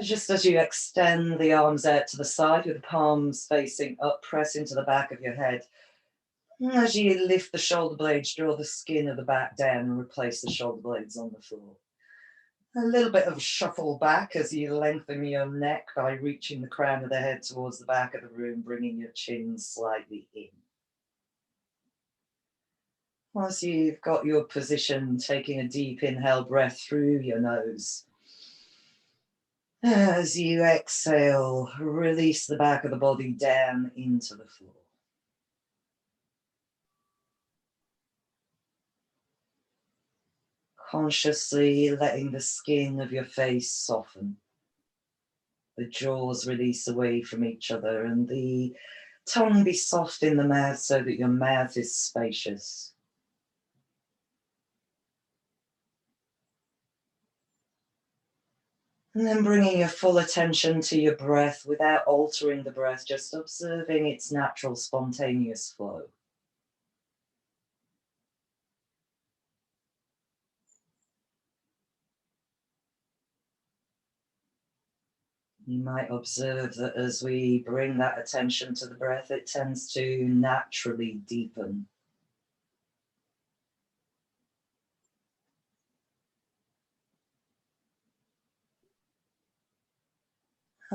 Just as you extend the arms out to the side with the palms facing up, press into the back of your head. As you lift the shoulder blades, draw the skin of the back down and replace the shoulder blades on the floor. A little bit of shuffle back as you lengthen your neck by reaching the crown of the head towards the back of the room, bringing your chin slightly in. Once you've got your position, taking a deep inhale breath through your nose. As you exhale, release the back of the body down into the floor. Consciously letting the skin of your face soften. The jaws release away from each other and the tongue be soft in the mouth so that your mouth is spacious. And then bringing your full attention to your breath without altering the breath, just observing its natural, spontaneous flow. You might observe that as we bring that attention to the breath, it tends to naturally deepen.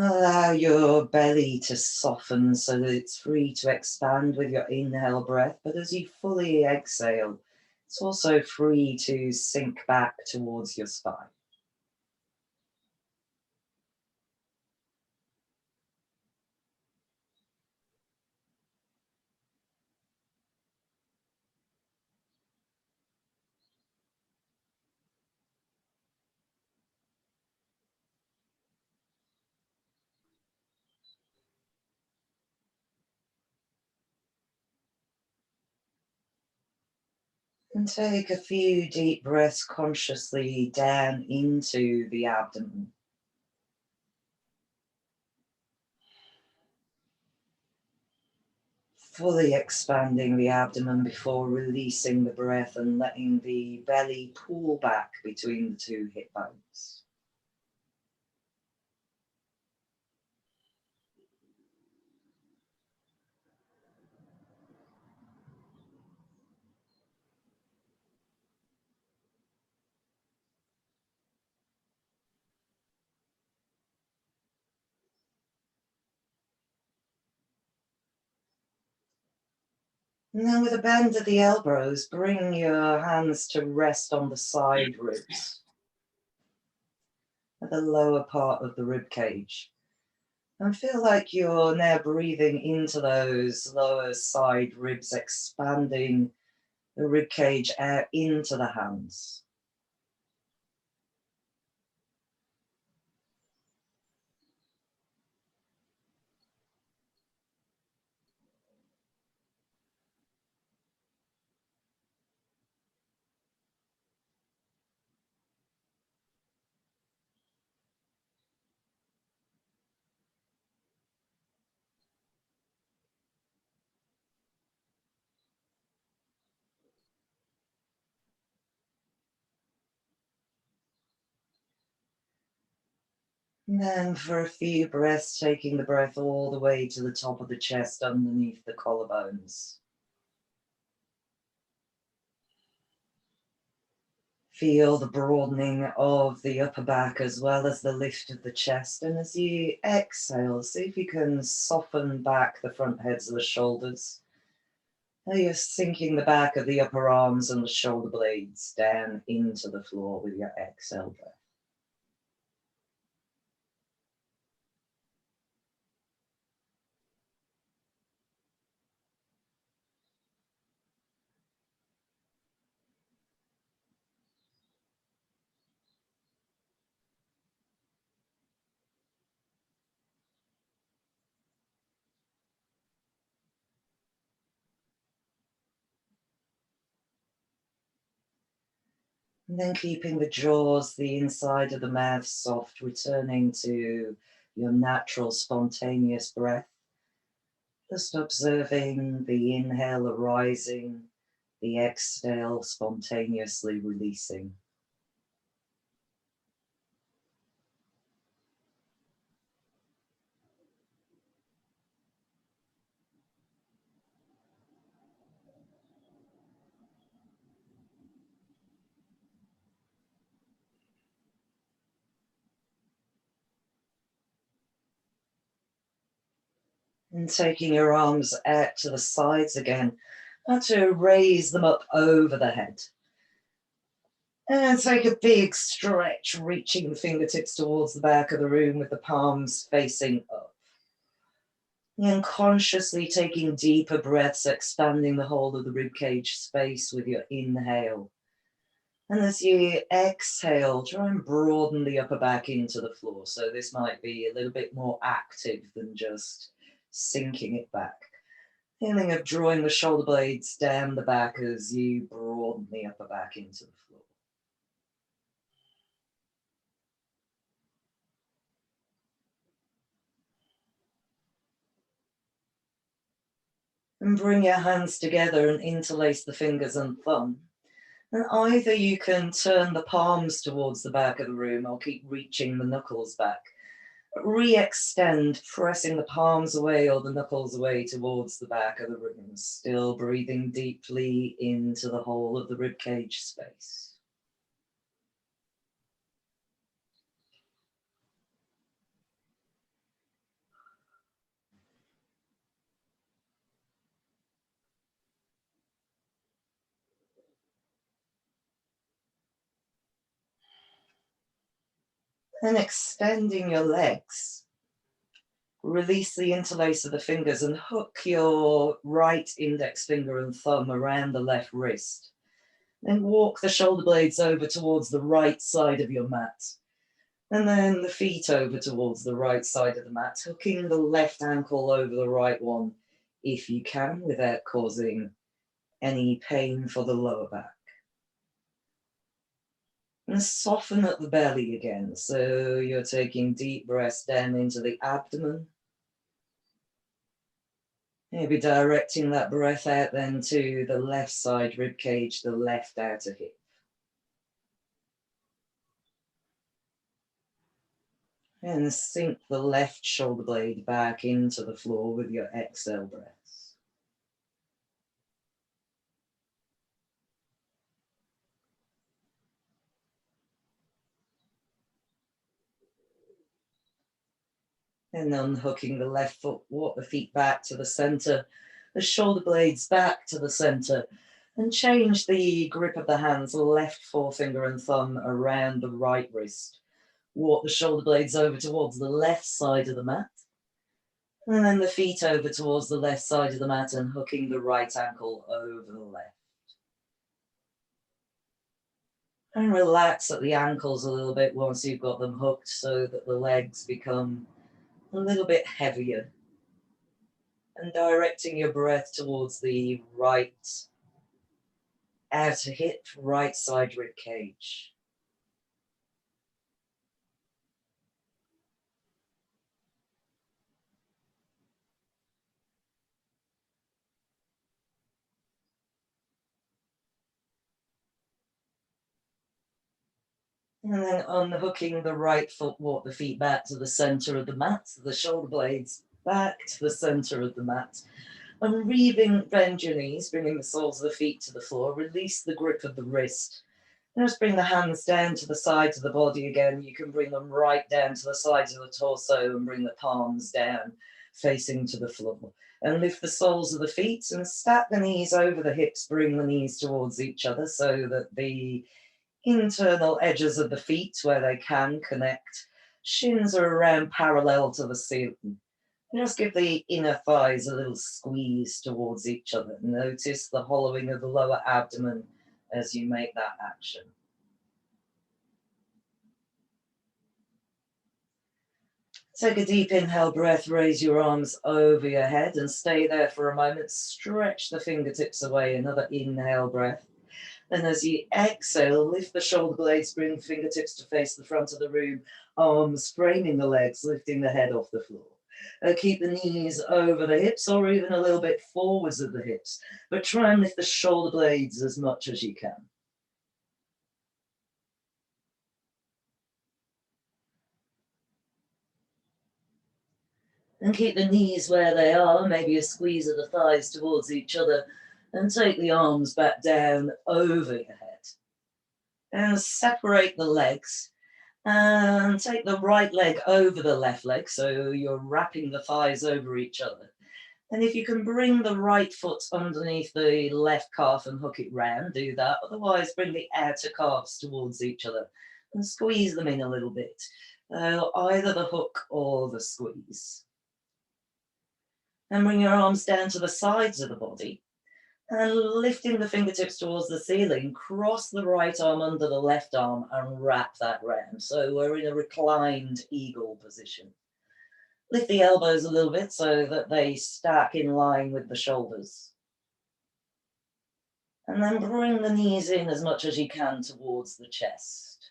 Allow your belly to soften so that it's free to expand with your inhale breath, but as you fully exhale, it's also free to sink back towards your spine. And take a few deep breaths consciously down into the abdomen. Fully expanding the abdomen before releasing the breath and letting the belly pull back between the two hip bones. And then with a bend of the elbows, bring your hands to rest on the side ribs at the lower part of the rib cage. And feel like you're now breathing into those lower side ribs, expanding the rib cage out into the hands. And then for a few breaths, taking the breath all the way to the top of the chest underneath the collarbones. Feel the broadening of the upper back as well as the lift of the chest. And as you exhale, see if you can soften back the front heads of the shoulders. Now you're sinking the back of the upper arms and the shoulder blades down into the floor with your exhale breath. And then keeping the jaws, the inside of the mouth soft, returning to your natural spontaneous breath. Just observing the inhale arising, the exhale spontaneously releasing. And taking your arms out to the sides again, to raise them up over the head. And take a big stretch, reaching the fingertips towards the back of the room with the palms facing up. And consciously taking deeper breaths, expanding the whole of the ribcage space with your inhale. And as you exhale, try and broaden the upper back into the floor. So this might be a little bit more active than just sinking it back. Feeling of drawing the shoulder blades down the back as you broaden the upper back into the floor. And bring your hands together and interlace the fingers and thumb. And either you can turn the palms towards the back of the room or keep reaching the knuckles back. Re-extend, pressing the palms away or the knuckles away towards the back of the room. Still breathing deeply into the whole of the ribcage space. And extending your legs. Release the interlace of the fingers and hook your right index finger and thumb around the left wrist. Then walk the shoulder blades over towards the right side of your mat. And then the feet over towards the right side of the mat, hooking the left ankle over the right one, if you can, without causing any pain for the lower back. And soften up the belly again. So you're taking deep breaths down into the abdomen. Maybe directing that breath out then to the left side rib cage, the left outer hip. And sink the left shoulder blade back into the floor with your exhale breaths. And unhooking the left foot, walk the feet back to the center, the shoulder blades back to the center, and change the grip of the hands, left forefinger and thumb around the right wrist. Walk the shoulder blades over towards the left side of the mat. And then the feet over towards the left side of the mat and hooking the right ankle over the left. And relax at the ankles a little bit once you've got them hooked so that the legs become a little bit heavier. And directing your breath towards the right outer hip, right side rib cage. And then unhooking the right foot, walk the feet back to the center of the mat, the shoulder blades back to the center of the mat. And bend your knees, bringing the soles of the feet to the floor. Release the grip of the wrist. And just bring the hands down to the sides of the body again. You can bring them right down to the sides of the torso and bring the palms down, facing to the floor. And lift the soles of the feet and stack the knees over the hips. Bring the knees towards each other so that the internal edges of the feet, where they can connect, shins are around parallel to the ceiling. Just give the inner thighs a little squeeze towards each other. Notice the hollowing of the lower abdomen as you make that action. Take a deep inhale breath, raise your arms over your head and stay there for a moment. Stretch the fingertips away, another inhale breath. And as you exhale, lift the shoulder blades, bring the fingertips to face the front of the room, arms framing the legs, lifting the head off the floor. Keep the knees over the hips or even a little bit forwards of the hips, but try and lift the shoulder blades as much as you can. And keep the knees where they are, maybe a squeeze of the thighs towards each other, and take the arms back down over your head. And separate the legs, and take the right leg over the left leg, so you're wrapping the thighs over each other. And if you can bring the right foot underneath the left calf and hook it round, do that. Otherwise, bring the outer calves towards each other and squeeze them in a little bit. Either the hook or the squeeze. And bring your arms down to the sides of the body. And lifting the fingertips towards the ceiling, cross the right arm under the left arm and wrap that round. So we're in a reclined eagle position. Lift the elbows a little bit so that they stack in line with the shoulders. And then bring the knees in as much as you can towards the chest.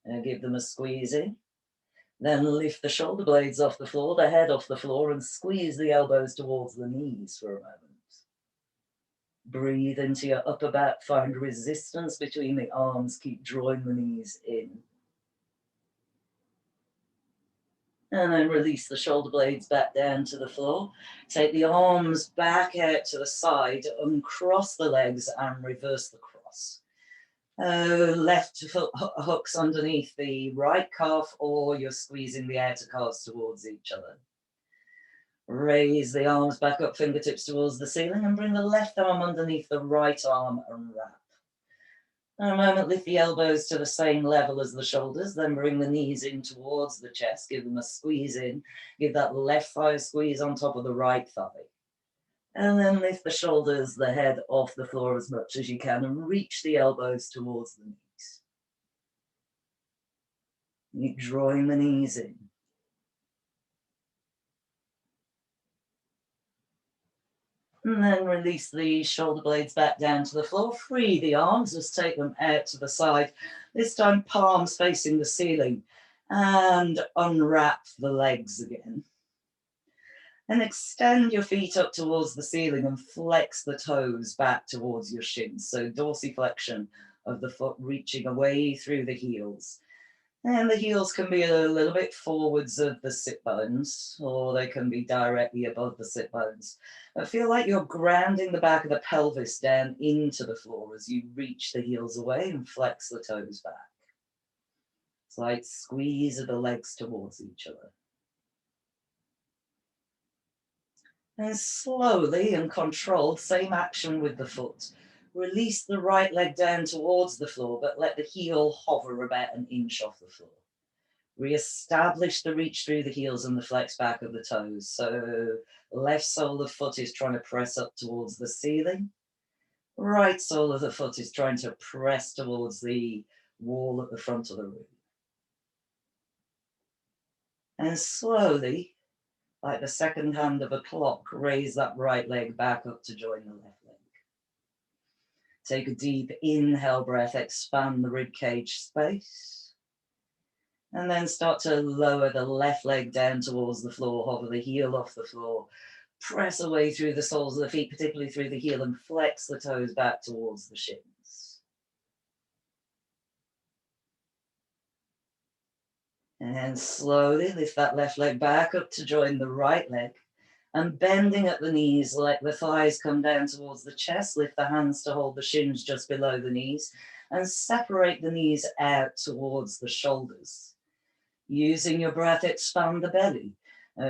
And give them a squeeze in. Then lift the shoulder blades off the floor, the head off the floor, and squeeze the elbows towards the knees for a moment. Breathe into your upper back, find resistance between the arms, keep drawing the knees in. And then release the shoulder blades back down to the floor. Take the arms back out to the side, uncross the legs and reverse the cross. Left foot hooks underneath the right calf, or you're squeezing the outer calves towards each other. Raise the arms back up, fingertips towards the ceiling, and bring the left arm underneath the right arm and wrap. In a moment, lift the elbows to the same level as the shoulders, then bring the knees in towards the chest, give them a squeeze in, give that left thigh squeeze on top of the right thigh. And then lift the shoulders, the head off the floor as much as you can and reach the elbows towards the knees. Keep drawing the knees in. And then release the shoulder blades back down to the floor. Free the arms, just take them out to the side. This time, palms facing the ceiling. And unwrap the legs again. And extend your feet up towards the ceiling and flex the toes back towards your shins. So dorsiflexion of the foot reaching away through the heels. And the heels can be a little bit forwards of the sit bones, or they can be directly above the sit bones. I feel like you're grounding the back of the pelvis down into the floor as you reach the heels away and flex the toes back. Slight squeeze of the legs towards each other. And slowly and controlled, same action with the foot. Release the right leg down towards the floor, but let the heel hover about an inch off the floor. Re-establish the reach through the heels and the flex back of the toes. So left sole of the foot is trying to press up towards the ceiling. Right sole of the foot is trying to press towards the wall at the front of the room. And slowly, like the second hand of a clock, raise that right leg back up to join the left leg. Take a deep inhale breath, expand the rib cage space. And then start to lower the left leg down towards the floor, hover the heel off the floor. Press away through the soles of the feet, particularly through the heel, and flex the toes back towards the shins. And slowly lift that left leg back up to join the right leg. And bending at the knees, let the thighs come down towards the chest. Lift the hands to hold the shins just below the knees. And separate the knees out towards the shoulders. Using your breath, expand the belly.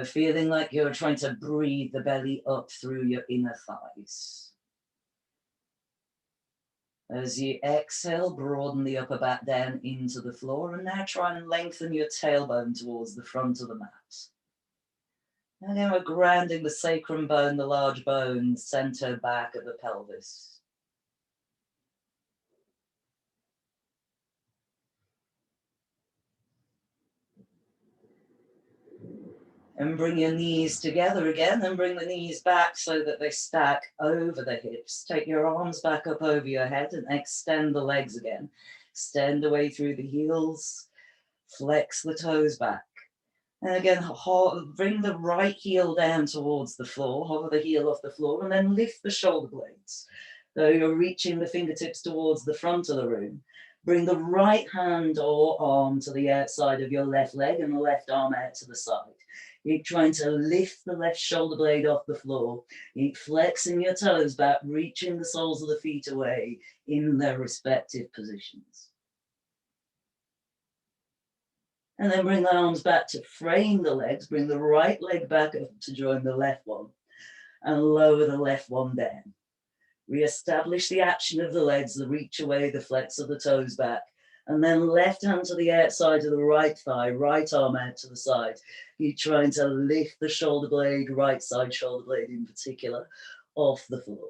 Feeling like you're trying to breathe the belly up through your inner thighs. As you exhale, broaden the upper back down into the floor, and now try and lengthen your tailbone towards the front of the mat. And then we're grounding the sacrum bone, the large bone, center back of the pelvis. And bring your knees together again, and bring the knees back so that they stack over the hips. Take your arms back up over your head and extend the legs again. Extend away through the heels. Flex the toes back. And again, bring the right heel down towards the floor. Hover the heel off the floor and then lift the shoulder blades. So you're reaching the fingertips towards the front of the room. Bring the right hand or arm to the outside of your left leg and the left arm out to the side. You're trying to lift the left shoulder blade off the floor. You're flexing your toes back, reaching the soles of the feet away in their respective positions. And then bring the arms back to frame the legs. Bring the right leg back up to join the left one. and lower the left one down. Re-establish the action of the legs, the reach away, the flex of the toes back, and then left hand to the outside of the right thigh, right arm out to the side. You're trying to lift the shoulder blade, right side shoulder blade in particular, off the floor.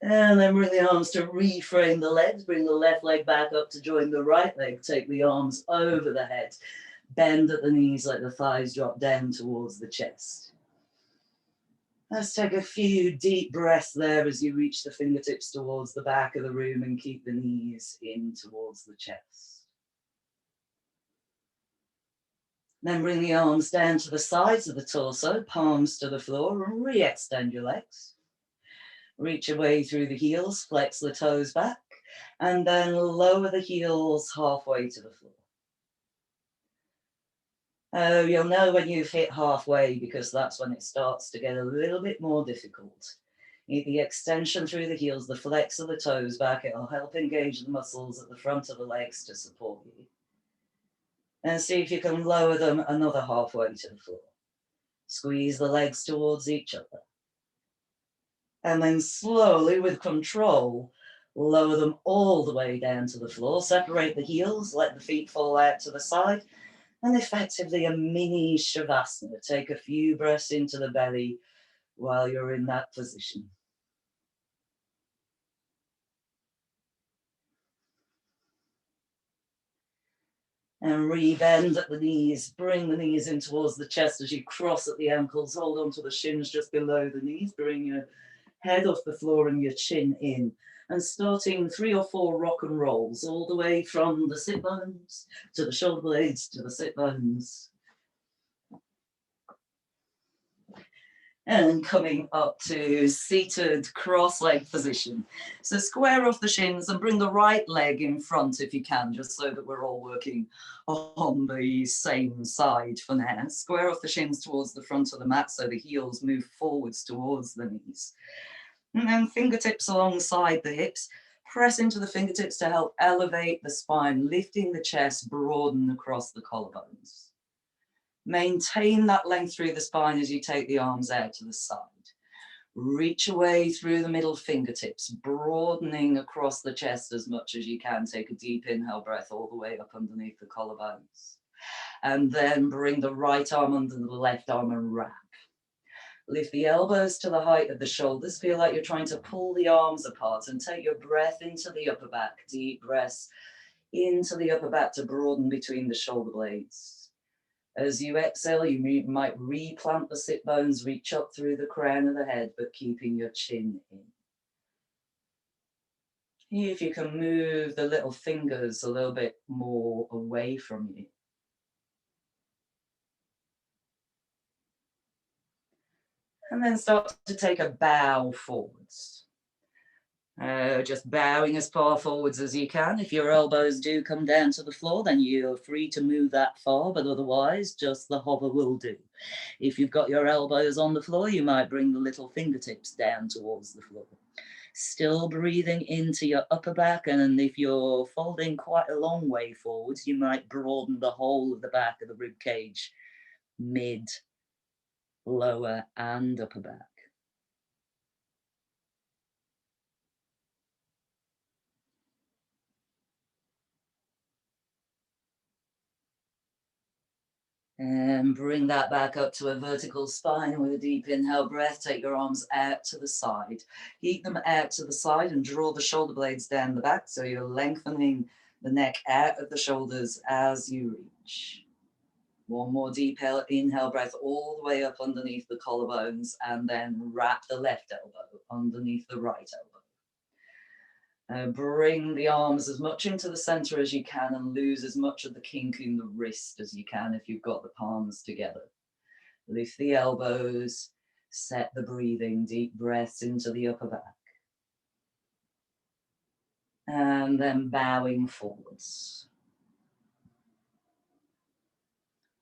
And then bring the arms to reframe the legs. Bring the left leg back up to join the right leg. Take the arms over the head. Bend at the knees, let the thighs drop down towards the chest. Let's take a few deep breaths there as you reach the fingertips towards the back of the room and keep the knees in towards the chest. Then bring the arms down to the sides of the torso, palms to the floor, and re-extend your legs. Reach away through the heels, flex the toes back, and then lower the heels halfway to the floor. Oh, you'll know when you've hit halfway because that's when it starts to get a little bit more difficult. The extension through the heels, the flex of the toes back, it'll help engage the muscles at the front of the legs to support you. And see if you can lower them another halfway to the floor. Squeeze the legs towards each other. And then slowly, with control, lower them all the way down to the floor. Separate the heels, let the feet fall out to the side, and effectively a mini Shavasana. Take a few breaths into the belly while you're in that position. And re-bend at the knees. Bring the knees in towards the chest as you cross at the ankles. Hold on to the shins just below the knees. Bring your head off the floor and your chin in. And starting 3 or 4 rock and rolls all the way from the sit bones to the shoulder blades to the sit bones. And coming up to seated cross-leg position. So square off the shins and bring the right leg in front if you can, just so that we're all working on the same side for now. Square off the shins towards the front of the mat so the heels move forwards towards the knees. And then fingertips alongside the hips. Press into the fingertips to help elevate the spine, lifting the chest, broaden across the collarbones. Maintain that length through the spine as you take the arms out to the side. Reach away through the middle fingertips, broadening across the chest as much as you can. Take a deep inhale breath all the way up underneath the collarbones. And then bring the right arm under the left arm and wrap. Lift the elbows to the height of the shoulders. Feel like you're trying to pull the arms apart and take your breath into the upper back. Deep breaths into the upper back to broaden between the shoulder blades. As you exhale, you might replant the sit bones, reach up through the crown of the head, but keeping your chin in. If you can move the little fingers a little bit more away from you. And then start to take a bow forwards. Just bowing as far forwards as you can. If your elbows do come down to the floor, then you're free to move that far, but otherwise, just the hover will do. If you've got your elbows on the floor, you might bring the little fingertips down towards the floor. Still breathing into your upper back, and if you're folding quite a long way forwards, you might broaden the whole of the back of the rib cage, mid, lower, and upper back. And bring that back up to a vertical spine with a deep inhale breath. Take your arms out to the side. Keep them out to the side and draw the shoulder blades down the back so you're lengthening the neck out of the shoulders as you reach. One more deep inhale breath all the way up underneath the collarbones, and then wrap the left elbow underneath the right elbow. Bring the arms as much into the center as you can and lose as much of the kink in the wrist as you can if you've got the palms together. Lift the elbows, set the breathing, deep breaths into the upper back. And then bowing forwards.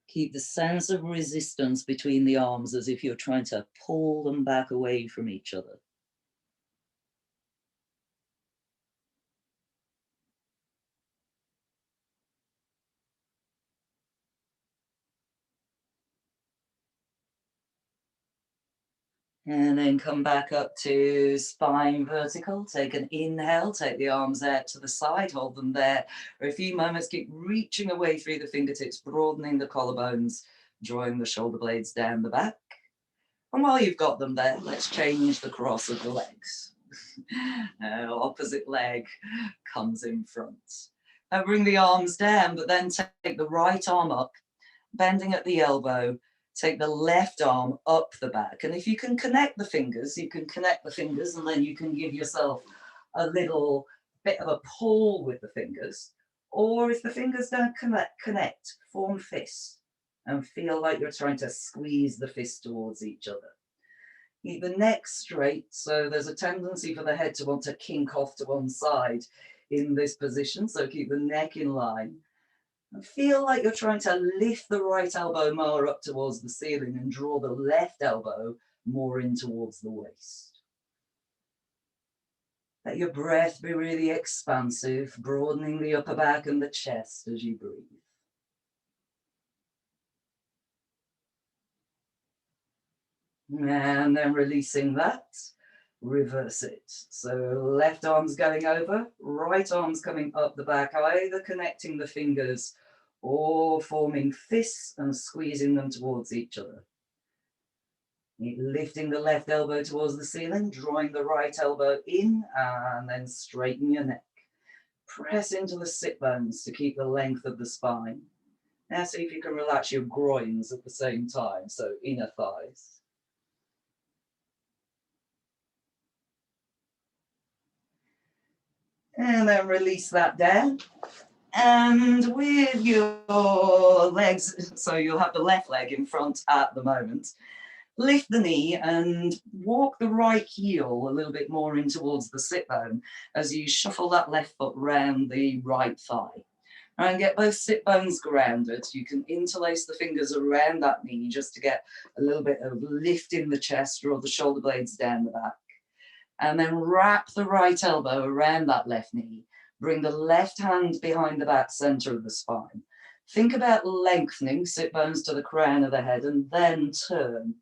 Keep the sense of resistance between the arms as if you're trying to pull them back away from each other. And then come back up to spine vertical. Take an inhale, take the arms out to the side, hold them there for a few moments. Keep reaching away through the fingertips, broadening the collarbones, drawing the shoulder blades down the back. And while you've got them there, let's change the cross of the legs. Opposite leg comes in front. Now bring the arms down, but then take the right arm up, bending at the elbow. Take the left arm up the back. And if you can connect the fingers, you can connect the fingers, and then you can give yourself a little bit of a pull with the fingers. Or if the fingers don't connect, form fists and feel like you're trying to squeeze the fists towards each other. Keep the neck straight, so there's a tendency for the head to want to kink off to one side in this position, so keep the neck in line. And feel like you're trying to lift the right elbow more up towards the ceiling and draw the left elbow more in towards the waist. Let your breath be really expansive, broadening the upper back and the chest as you breathe. And then releasing that, reverse it. So left arm's going over, right arm's coming up the back, either connecting the fingers or forming fists and squeezing them towards each other. Lifting the left elbow towards the ceiling, drawing the right elbow in, and then straighten your neck. Press into the sit bones to keep the length of the spine. Now see if you can relax your groins at the same time, so inner thighs. And then release that down. And with your legs, so you'll have the left leg in front at the moment, lift the knee and walk the right heel a little bit more in towards the sit bone as you shuffle that left foot round the right thigh. And get both sit bones grounded. You can interlace the fingers around that knee just to get a little bit of lift in the chest, draw the shoulder blades down the back. And then wrap the right elbow around that left knee. Bring the left hand behind the back center of the spine. Think about lengthening sit bones to the crown of the head and then turn.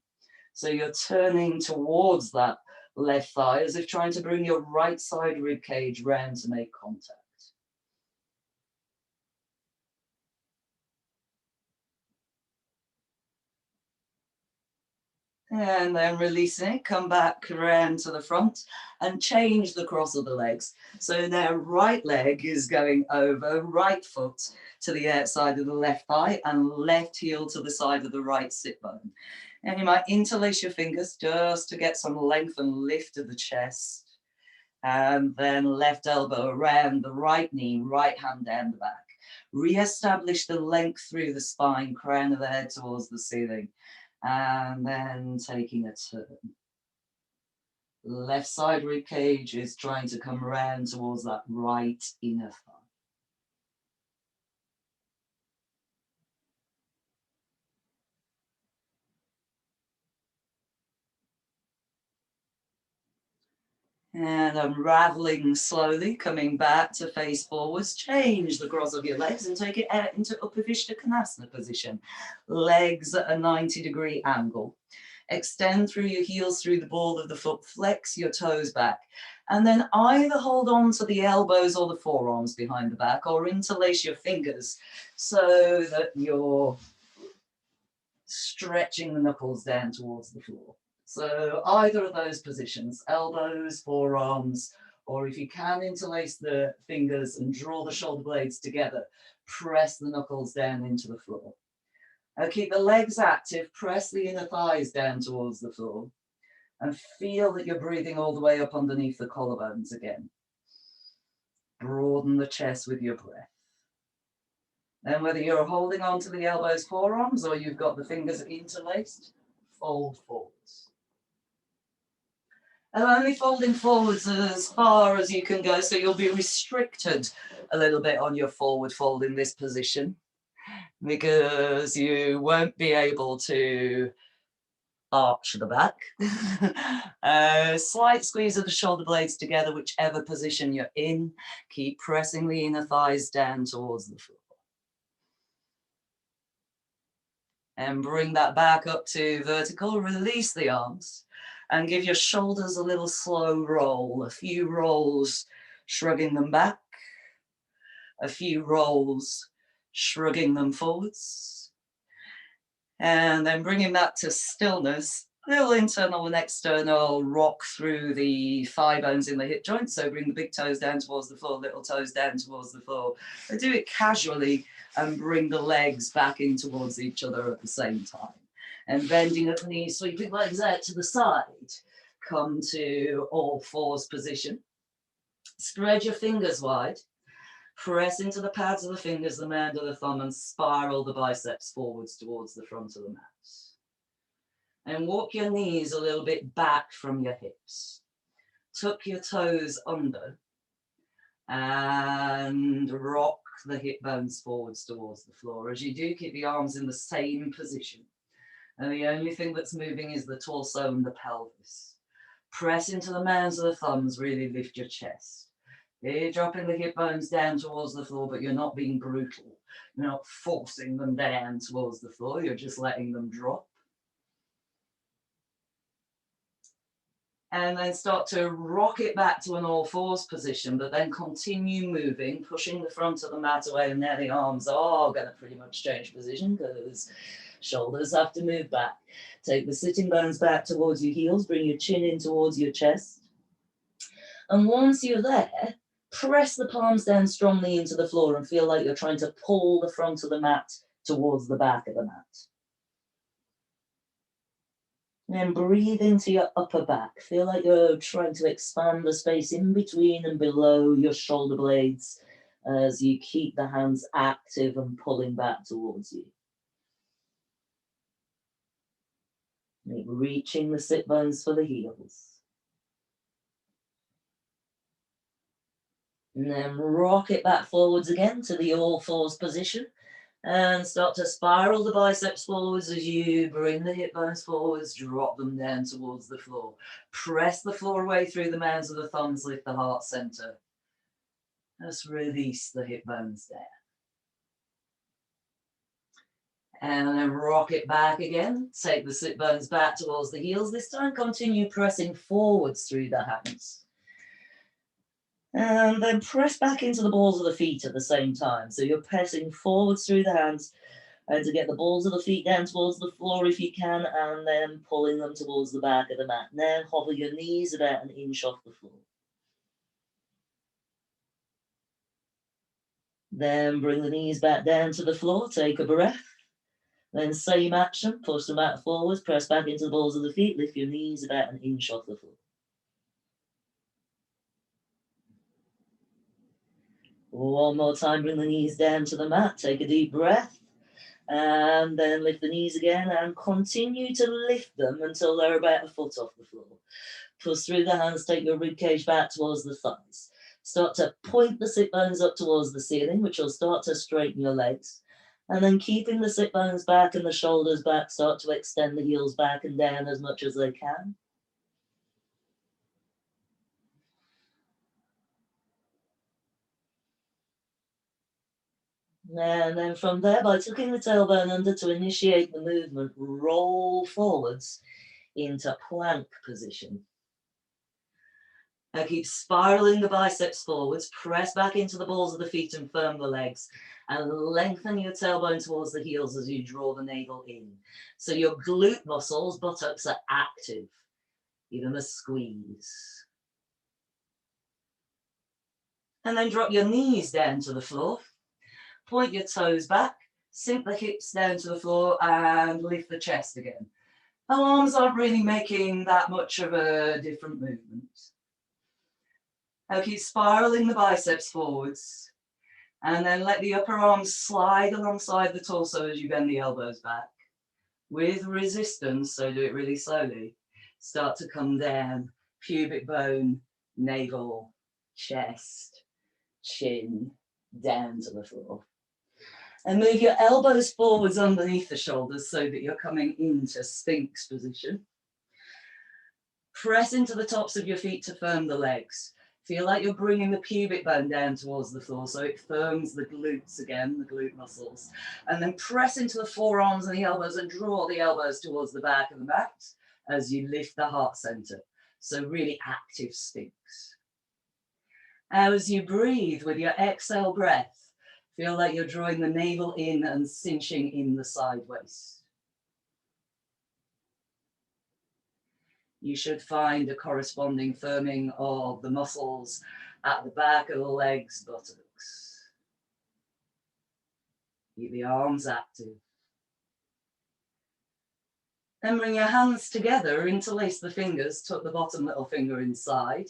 So you're turning towards that left thigh as if trying to bring your right side rib cage round to make contact. And then releasing it, come back around to the front and change the cross of the legs. So now right leg is going over, right foot to the outside of the left thigh and left heel to the side of the right sit bone. And you might interlace your fingers just to get some length and lift of the chest. And then left elbow around the right knee, right hand down the back. Re-establish the length through the spine, crown of the head towards the ceiling. And then taking a turn. Left side rib cage is trying to come around towards that right inner thigh. And unraveling slowly, coming back to face forwards. Change the cross of your legs and take it out into Upavishta Konasana position. Legs at a 90-degree angle. Extend through your heels through the ball of the foot, flex your toes back, and then either hold on to the elbows or the forearms behind the back or interlace your fingers so that you're stretching the knuckles down towards the floor. So either of those positions, elbows, forearms, or if you can interlace the fingers and draw the shoulder blades together, press the knuckles down into the floor. Now keep the legs active, press the inner thighs down towards the floor, and feel that you're breathing all the way up underneath the collarbones again. Broaden the chest with your breath. Then whether you're holding on to the elbows, forearms, or you've got the fingers interlaced, fold forwards. And only folding forwards as far as you can go, so you'll be restricted a little bit on your forward fold in this position, because you won't be able to arch the back. Slight squeeze of the shoulder blades together, whichever position you're in. Keep pressing the inner thighs down towards the floor. And bring that back up to vertical. Release the arms. And give your shoulders a little slow roll, a few rolls, shrugging them back, a few rolls, shrugging them forwards, and then bringing that to stillness. Little internal and external rock through the thigh bones in the hip joints. So bring the big toes down towards the floor, little toes down towards the floor. And do it casually and bring the legs back in towards each other at the same time. And bending at the knees, sweeping legs out to the side. Come to all fours position. Spread your fingers wide. Press into the pads of the fingers, the end of the thumb, and spiral the biceps forwards towards the front of the mat. And walk your knees a little bit back from your hips. Tuck your toes under and rock the hip bones forwards towards the floor. As you do, keep the arms in the same position. And the only thing that's moving is the torso and the pelvis. Press into the mounds of the thumbs, really lift your chest. You're dropping the hip bones down towards the floor, but you're not being brutal. You're not forcing them down towards the floor, you're just letting them drop. And then start to rock it back to an all fours position, but then continue moving, pushing the front of the mat away, and now the arms are going to pretty much change position because shoulders have to move back. Take the sitting bones back towards your heels, bring your chin in towards your chest. And once you're there, press the palms down strongly into the floor and feel like you're trying to pull the front of the mat towards the back of the mat. Then breathe into your upper back. Feel like you're trying to expand the space in between and below your shoulder blades as you keep the hands active and pulling back towards you. Reaching the sit bones for the heels. And then rock it back forwards again to the all fours position. And start to spiral the biceps forwards as you bring the hip bones forwards, drop them down towards the floor. Press the floor away through the mounds of the thumbs, lift the heart center. Just release the hip bones down. And then rock it back again. Take the sit bones back towards the heels. This time continue pressing forwards through the hands. And then press back into the balls of the feet at the same time. So you're pressing forwards through the hands and to get the balls of the feet down towards the floor if you can, and then pulling them towards the back of the mat. Now hover your knees about an inch off the floor. Then bring the knees back down to the floor, take a breath. Then same action, push the mat forwards, press back into the balls of the feet, lift your knees about an inch off the floor. One more time, bring the knees down to the mat, take a deep breath, and then lift the knees again and continue to lift them until they're about a foot off the floor. Push through the hands, take your rib cage back towards the thighs. Start to point the sit bones up towards the ceiling, which will start to straighten your legs. And then keeping the sit bones back and the shoulders back, start to extend the heels back and down as much as they can. And then from there, by tucking the tailbone under to initiate the movement, roll forwards into plank position. Now keep spiraling the biceps forwards, press back into the balls of the feet and firm the legs, and lengthen your tailbone towards the heels as you draw the navel in. So your glute muscles, buttocks, are active. Give them a squeeze. And then drop your knees down to the floor. Point your toes back, sink the hips down to the floor and lift the chest again. The arms aren't really making that much of a different movement. Now keep spiraling the biceps forwards and then let the upper arms slide alongside the torso as you bend the elbows back. With resistance, so do it really slowly, start to come down, pubic bone, navel, chest, chin, down to the floor. And move your elbows forwards underneath the shoulders so that you're coming into Sphinx position. Press into the tops of your feet to firm the legs. Feel like you're bringing the pubic bone down towards the floor so it firms the glutes again, the glute muscles. And then press into the forearms and the elbows and draw the elbows towards the back of the mat. as you lift the heart center. So really active Sphinx. As you breathe with your exhale breath, feel like you're drawing the navel in and cinching in the side waist. You should find a corresponding firming of the muscles at the back of the legs, buttocks. Keep the arms active. Then bring your hands together, interlace the fingers, tuck the bottom little finger inside,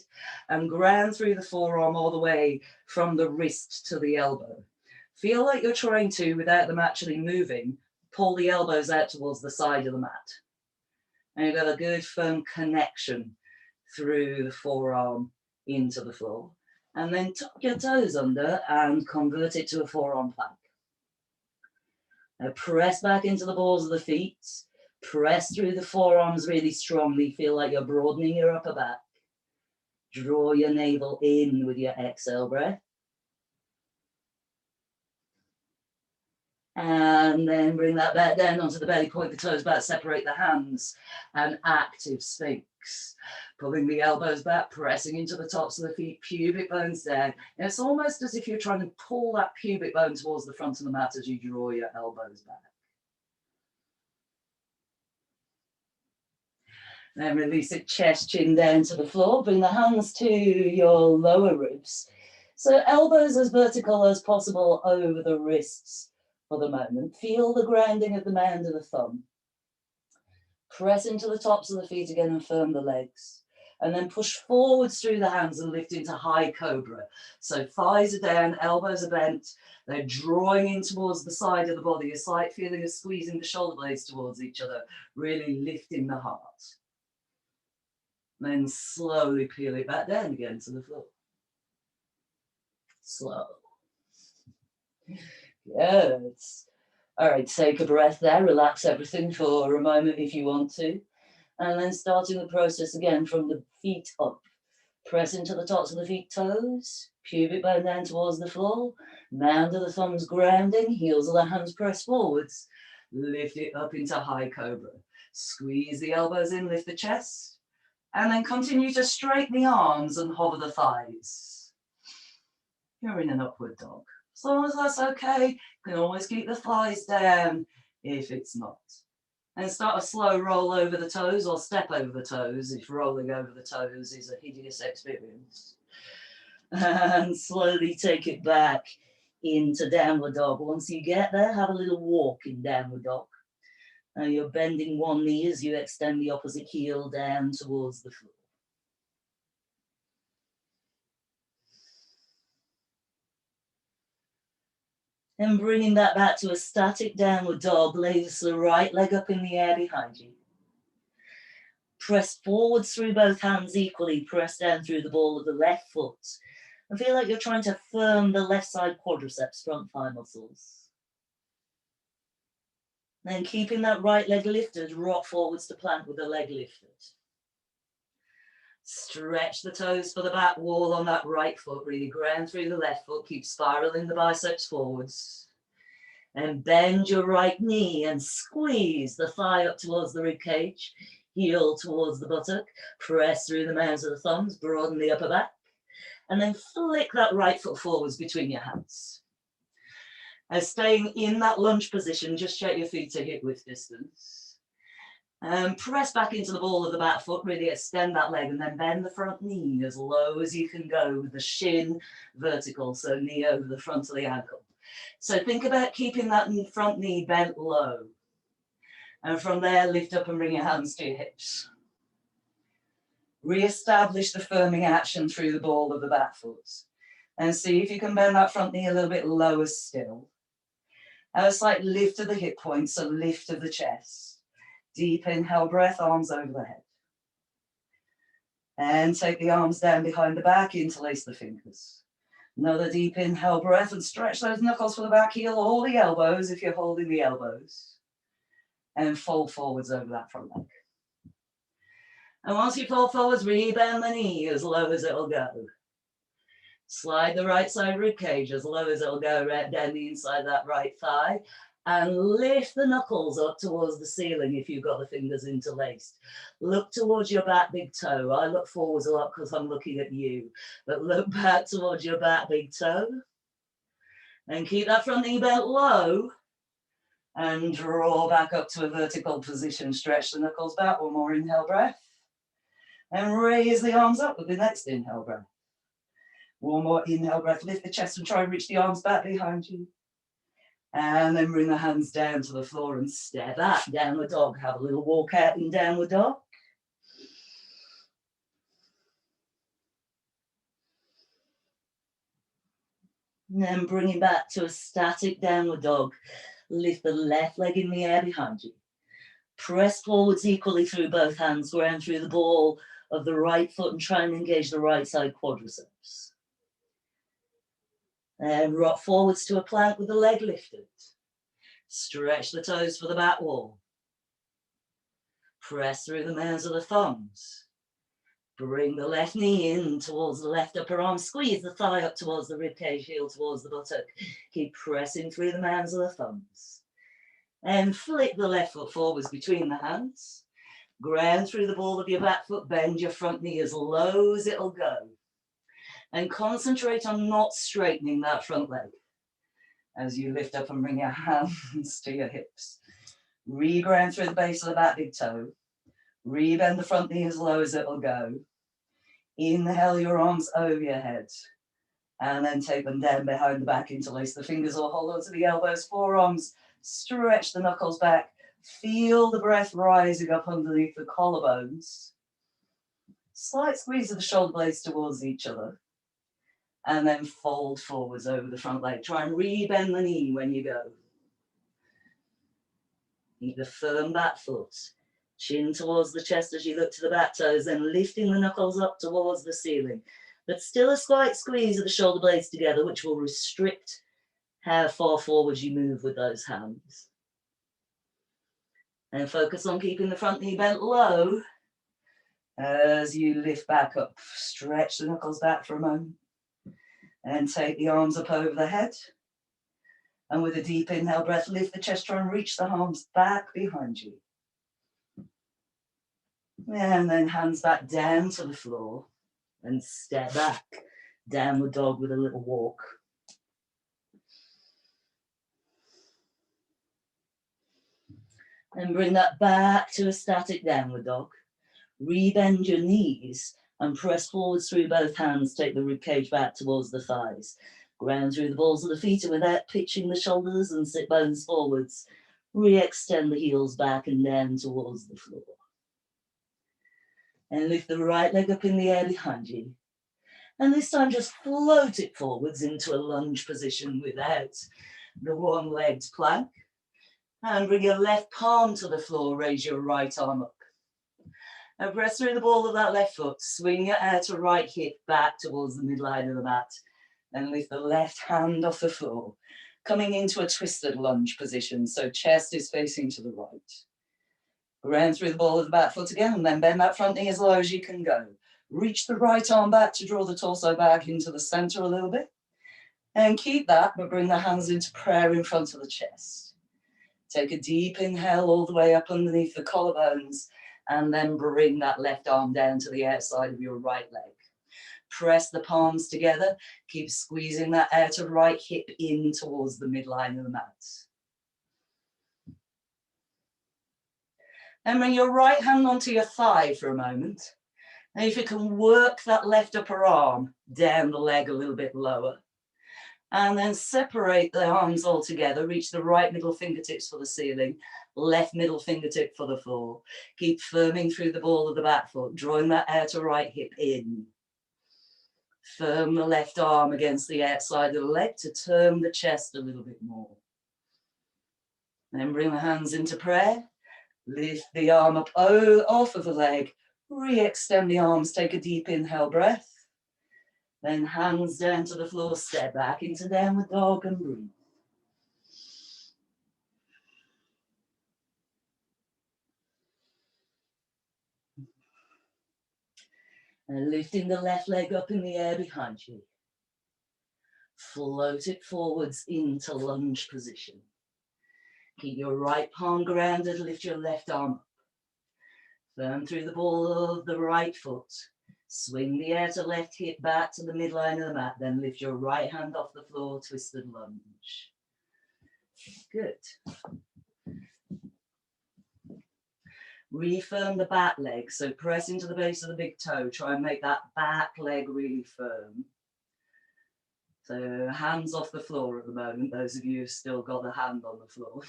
and ground through the forearm all the way from the wrist to the elbow. Feel like you're trying to, without them actually moving, pull the elbows out towards the side of the mat. And you've got a good firm connection through the forearm into the floor. And then tuck your toes under and convert it to a forearm plank. Now press back into the balls of the feet. Press through the forearms really strongly. Feel like you're broadening your upper back. Draw your navel in with your exhale breath. And then bring that back down onto the belly, point the toes back, separate the hands, and active Sphinx. Pulling the elbows back, pressing into the tops of the feet, pubic bones down. And it's almost as if you're trying to pull that pubic bone towards the front of the mat as you draw your elbows back. Then release it, chest, chin down to the floor. Bring the hands to your lower ribs. So elbows as vertical as possible over the wrists for the moment. Feel the grounding of the mound of the thumb. Press into the tops of the feet again and firm the legs. And then push forwards through the hands and lift into high cobra. So thighs are down, elbows are bent. They're drawing in towards the side of the body. A slight feeling of squeezing the shoulder blades towards each other. Really lifting the heart. Then slowly peel it back down again to the floor. Slow. Good. All right, take a breath there. Relax everything for a moment if you want to. And then starting the process again from the feet up. Press into the tops of the feet, toes. Pubic bone down towards the floor. Mound of the thumbs grounding. Heels of the hands press forwards. Lift it up into high cobra. Squeeze the elbows in, lift the chest. And then continue to straighten the arms and hover the thighs. You're in an upward dog. As long as that's okay, you can always keep the thighs down if it's not. And start a slow roll over the toes or step over the toes if rolling over the toes is a hideous experience. And slowly take it back into downward dog. Once you get there, have a little walk in downward dog. Now you're bending one knee as you extend the opposite heel down towards the floor. And bringing that back to a static downward dog, lace the right leg up in the air behind you. Press forwards through both hands equally, press down through the ball of the left foot. And feel like you're trying to firm the left side quadriceps, front thigh muscles. Then keeping that right leg lifted, rock forwards to plank with the leg lifted. Stretch the toes for the back wall on that right foot, really ground through the left foot, keep spiraling the biceps forwards. And bend your right knee and squeeze the thigh up towards the rib cage, heel towards the buttock, press through the mounds of the thumbs, broaden the upper back, and then flick that right foot forwards between your hands. As staying in that lunge position, just check your feet to hip width distance. Press back into the ball of the back foot, really extend that leg and then bend the front knee as low as you can go with the shin vertical, so knee over the front of the ankle. So think about keeping that front knee bent low. And from there, lift up and bring your hands to your hips. Re-establish the firming action through the ball of the back foot. And see if you can bend that front knee a little bit lower still. A slight lift of the hip points, so lift of the chest. Deep inhale, breath, arms over the head. And take the arms down behind the back, interlace the fingers. Another deep inhale, breath, and stretch those knuckles for the back heel, or the elbows if you're holding the elbows. And fold forwards over that front leg. And once you fold forwards, rebend the knee as low as it'll go. Slide the right side rib cage as low as it'll go right down the inside of that right thigh. And lift the knuckles up towards the ceiling if you've got the fingers interlaced. Look towards your back big toe. I look forwards a lot because I'm looking at you. But look back towards your back big toe. And keep that front knee bent low. And draw back up to a vertical position. Stretch the knuckles back. One more inhale breath. And raise the arms up with the next inhale breath. One more inhale breath. Lift the chest and try and reach the arms back behind you. And then bring the hands down to the floor and step back, downward dog. Have a little walk out in downward dog. And then bring it back to a static downward dog. Lift the left leg in the air behind you. Press forwards equally through both hands, ground through the ball of the right foot and try and engage the right side quadriceps. And rock forwards to a plank with the leg lifted. Stretch the toes for the back wall. Press through the mounds of the thumbs. Bring the left knee in towards the left upper arm. Squeeze the thigh up towards the ribcage, heel towards the buttock. Keep pressing through the mounds of the thumbs. And flick the left foot forwards between the hands. Ground through the ball of your back foot. Bend your front knee as low as it'll go. And concentrate on not straightening that front leg. As you lift up and bring your hands to your hips. Reground through the base of the back big toe. Rebend the front knee as low as it'll go. Inhale your arms over your head. And then take them down behind the back, interlace the fingers or hold onto the elbows, forearms. Stretch the knuckles back. Feel the breath rising up underneath the collarbones. Slight squeeze of the shoulder blades towards each other. And then fold forwards over the front leg. Try and rebend the knee when you go. Keep the firm back foot. Chin towards the chest as you look to the back toes, then lifting the knuckles up towards the ceiling. But still a slight squeeze of the shoulder blades together, which will restrict how far forward you move with those hands. And focus on keeping the front knee bent low as you lift back up. Stretch the knuckles back for a moment. And take the arms up over the head. And with a deep inhale breath, lift the chest, try and reach the arms back behind you. And then hands back down to the floor and step back. Downward dog with a little walk. And bring that back to a static downward dog. Rebend your knees and press forwards through both hands. Take the ribcage back towards the thighs. Ground through the balls of the feet and without pitching the shoulders and sit bones forwards. Re-extend the heels back and down towards the floor. And lift the right leg up in the air behind you. And this time just float it forwards into a lunge position without the one-legged plank. And bring your left palm to the floor, raise your right arm up. And press through the ball of that left foot. Swing your outer right hip back towards the midline of the mat. And lift the left hand off the floor, coming into a twisted lunge position, so chest is facing to the right. Ground through the ball of the back foot again, and then bend that front knee as low as you can go. Reach the right arm back to draw the torso back into the center a little bit. And keep that, but bring the hands into prayer in front of the chest. Take a deep inhale all the way up underneath the collarbones, and then bring that left arm down to the outside of your right leg. Press the palms together. Keep squeezing that outer right hip in towards the midline of the mat. And bring your right hand onto your thigh for a moment. Now if you can work that left upper arm down the leg a little bit lower. And then separate the arms all together. Reach the right middle fingertips for the ceiling. Left middle fingertip for the floor. Keep firming through the ball of the back foot. Drawing that outer right hip in. Firm the left arm against the outside of the leg to turn the chest a little bit more. Then bring the hands into prayer. Lift the arm up off of the leg. Re-extend the arms. Take a deep inhale breath. Then hands down to the floor. Step back into downward dog and breathe. And lifting the left leg up in the air behind you. Float it forwards into lunge position. Keep your right palm grounded, lift your left arm up. Firm through the ball of the right foot. Swing the outer left hip back to the midline of the mat, then lift your right hand off the floor, twisted lunge. Good. Refirm the back leg, so press into the base of the big toe. Try and make that back leg really firm. So hands off the floor at the moment, those of you who've still got the hand on the floor.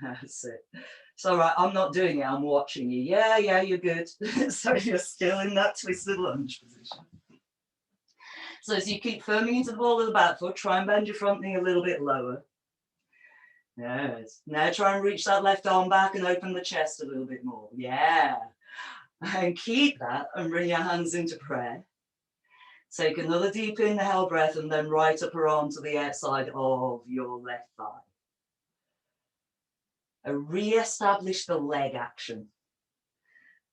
That's it. It's all right, I'm not doing it, I'm watching you. Yeah, you're good. So you're still in that twisted lunge position. So as you keep firming into the ball of the back foot, try and bend your front knee a little bit lower. Yes. Now try and reach that left arm back and open the chest a little bit more. Yeah. And keep that and bring your hands into prayer. Take another deep inhale breath and then right upper arm to the outside of your left thigh. And re-establish the leg action.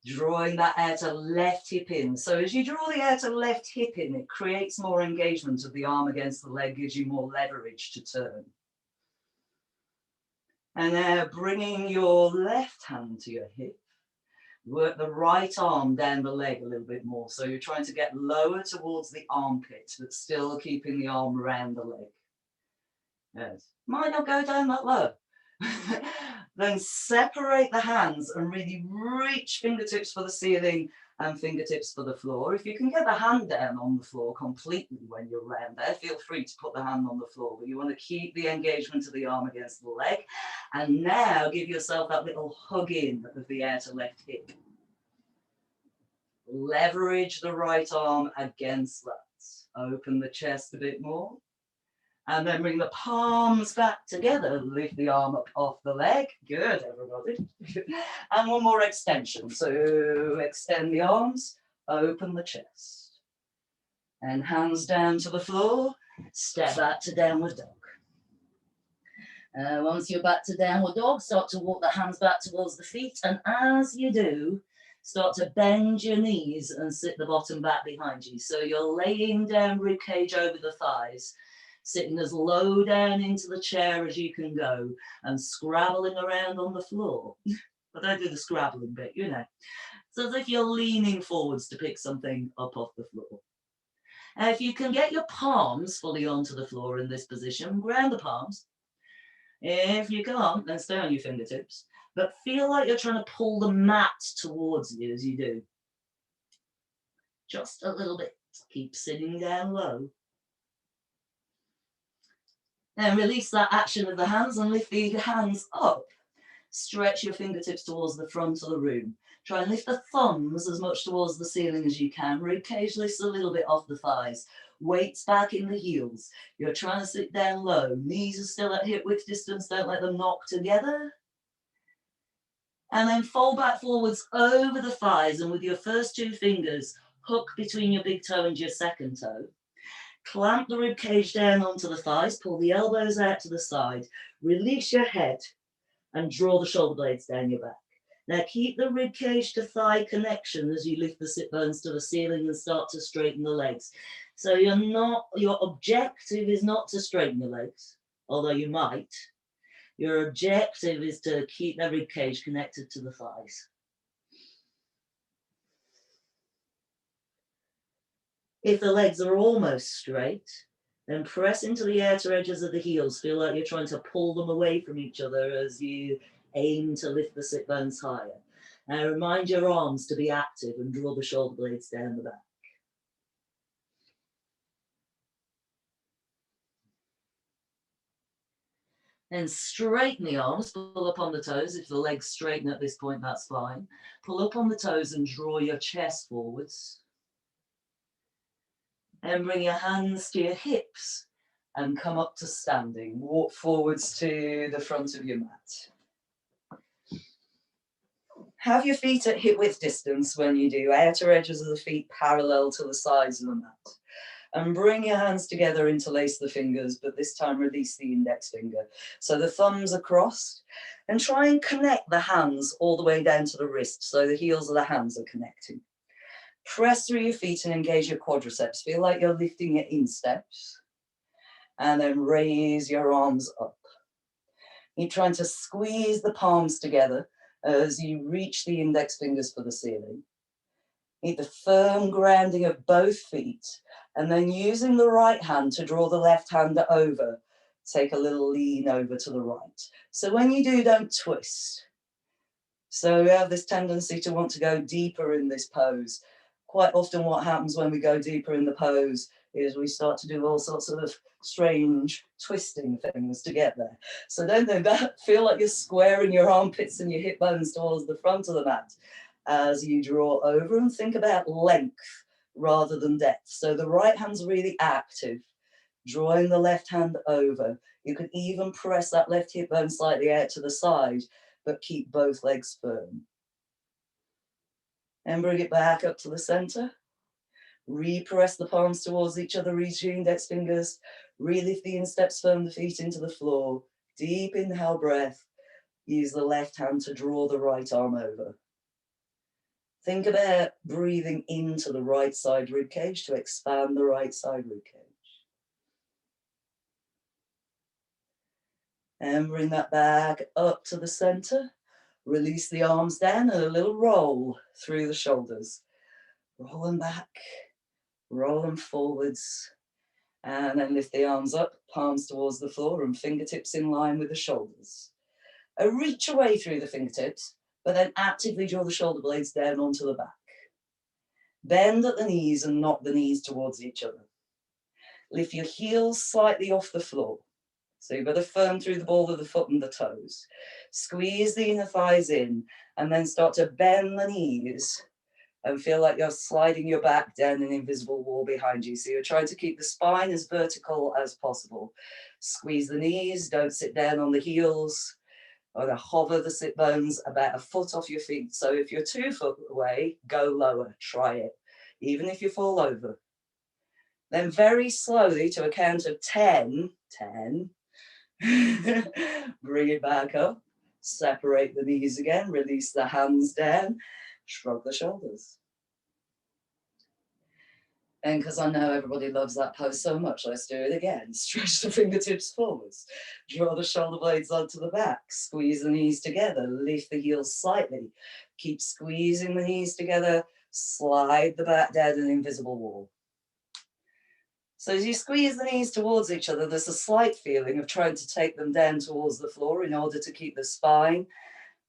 Drawing that outer left hip in. So as you draw the outer left hip in, it creates more engagement of the arm against the leg, gives you more leverage to turn. And now bringing your left hand to your hip, work the right arm down the leg a little bit more. So you're trying to get lower towards the armpit, but still keeping the arm around the leg. Yes. Might not go down that low. Then separate the hands and really reach fingertips for the ceiling and fingertips for the floor. If you can get the hand down on the floor completely when you're around there, feel free to put the hand on the floor, but you want to keep the engagement of the arm against the leg. And now give yourself that little hug in of the outer left hip. Leverage the right arm against that. Open the chest a bit more. And then bring the palms back together. Lift the arm up off the leg. Good, everybody. And one more extension. So extend the arms, open the chest. And hands down to the floor. Step back to downward dog. Once you're back to downward dog, start to walk the hands back towards the feet. And as you do, start to bend your knees and sit the bottom back behind you. So you're laying down rib cage over the thighs, sitting as low down into the chair as you can go and scrabbling around on the floor. But don't do the scrabbling bit, you know. So as if you're leaning forwards to pick something up off the floor. And if you can get your palms fully onto the floor in this position, ground the palms. If you can't, then stay on your fingertips. But feel like you're trying to pull the mat towards you as you do. Just a little bit. Keep sitting down low. Then release that action of the hands and lift the hands up. Stretch your fingertips towards the front of the room. Try and lift the thumbs as much towards the ceiling as you can. Rib cage lifts a little bit off the thighs. Weights back in the heels. You're trying to sit down low. Knees are still at hip width distance. Don't let them knock together. And then fold back forwards over the thighs. And with your first two fingers, hook between your big toe and your second toe. Clamp the rib cage down onto the thighs, pull the elbows out to the side, release your head and draw the shoulder blades down your back. Now keep the rib cage to thigh connection as you lift the sit bones to the ceiling and start to straighten the legs. So your objective is not to straighten your legs, although you might. Your objective is to keep the rib cage connected to the thighs. If the legs are almost straight, then press into the outer edges of the heels. Feel like you're trying to pull them away from each other as you aim to lift the sit bones higher. Now remind your arms to be active and draw the shoulder blades down the back. Then straighten the arms, pull up on the toes. If the legs straighten at this point, that's fine. Pull up on the toes and draw your chest forwards. And bring your hands to your hips and come up to standing. Walk forwards to the front of your mat. Have your feet at hip width distance when you do. Outer edges of the feet parallel to the sides of the mat. And bring your hands together, interlace the fingers, but this time release the index finger. So the thumbs are crossed. And try and connect the hands all the way down to the wrist, so the heels of the hands are connecting. Press through your feet and engage your quadriceps. Feel like you're lifting your insteps. And then raise your arms up. You're trying to squeeze the palms together as you reach the index fingers for the ceiling. Need the firm grounding of both feet, and then using the right hand to draw the left hand over. Take a little lean over to the right. So when you do, don't twist. So we have this tendency to want to go deeper in this pose. Quite often what happens when we go deeper in the pose is we start to do all sorts of strange twisting things to get there. So don't do that. Feel like you're squaring your armpits and your hip bones towards the front of the mat as you draw over, and think about length rather than depth. So the right hand's really active, drawing the left hand over. You could even press that left hip bone slightly out to the side, but keep both legs firm. And bring it back up to the center. Repress the palms towards each other, reach your index fingers. Relift the insteps, firm the feet into the floor. Deep inhale breath. Use the left hand to draw the right arm over. Think about breathing into the right side rib cage to expand the right side rib cage. And bring that back up to the center. Release the arms down and a little roll through the shoulders. Roll them back, roll them forwards, and then lift the arms up, palms towards the floor and fingertips in line with the shoulders. Reach away through the fingertips, but then actively draw the shoulder blades down onto the back. Bend at the knees and knock the knees towards each other. Lift your heels slightly off the floor. So you've got to firm through the ball of the foot and the toes. Squeeze the inner thighs in and then start to bend the knees and feel like you're sliding your back down an invisible wall behind you. So you're trying to keep the spine as vertical as possible. Squeeze the knees, don't sit down on the heels. Or hover the sit bones about a foot off your feet. So if you're 2 foot away, go lower, try it, even if you fall over. Then very slowly to a count of 10, bring it back up, separate the knees again, release the hands down, shrug the shoulders. And because I know everybody loves that pose so much, let's do it again. Stretch the fingertips forwards, draw the shoulder blades onto the back, squeeze the knees together, lift the heels slightly, keep squeezing the knees together, slide the back down an invisible wall. So as you squeeze the knees towards each other, there's a slight feeling of trying to take them down towards the floor in order to keep the spine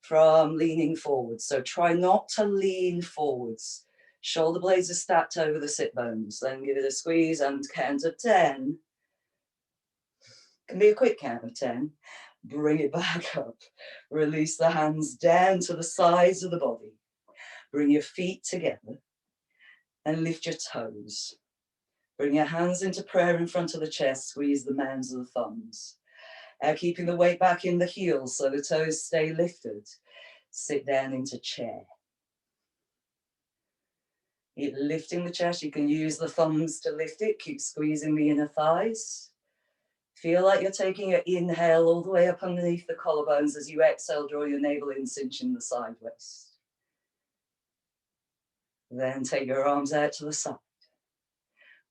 from leaning forwards. So try not to lean forwards. Shoulder blades are stacked over the sit bones. Then give it a squeeze and count of 10. Can be a quick count of 10. Bring it back up. Release the hands down to the sides of the body. Bring your feet together and lift your toes. Bring your hands into prayer in front of the chest. Squeeze the mounds of the thumbs. Keeping the weight back in the heels so the toes stay lifted. Sit down into chair. Keep lifting the chest. You can use the thumbs to lift it. Keep squeezing the inner thighs. Feel like you're taking your inhale all the way up underneath the collarbones. As you exhale, draw your navel in, cinching the side waist. Then take your arms out to the side.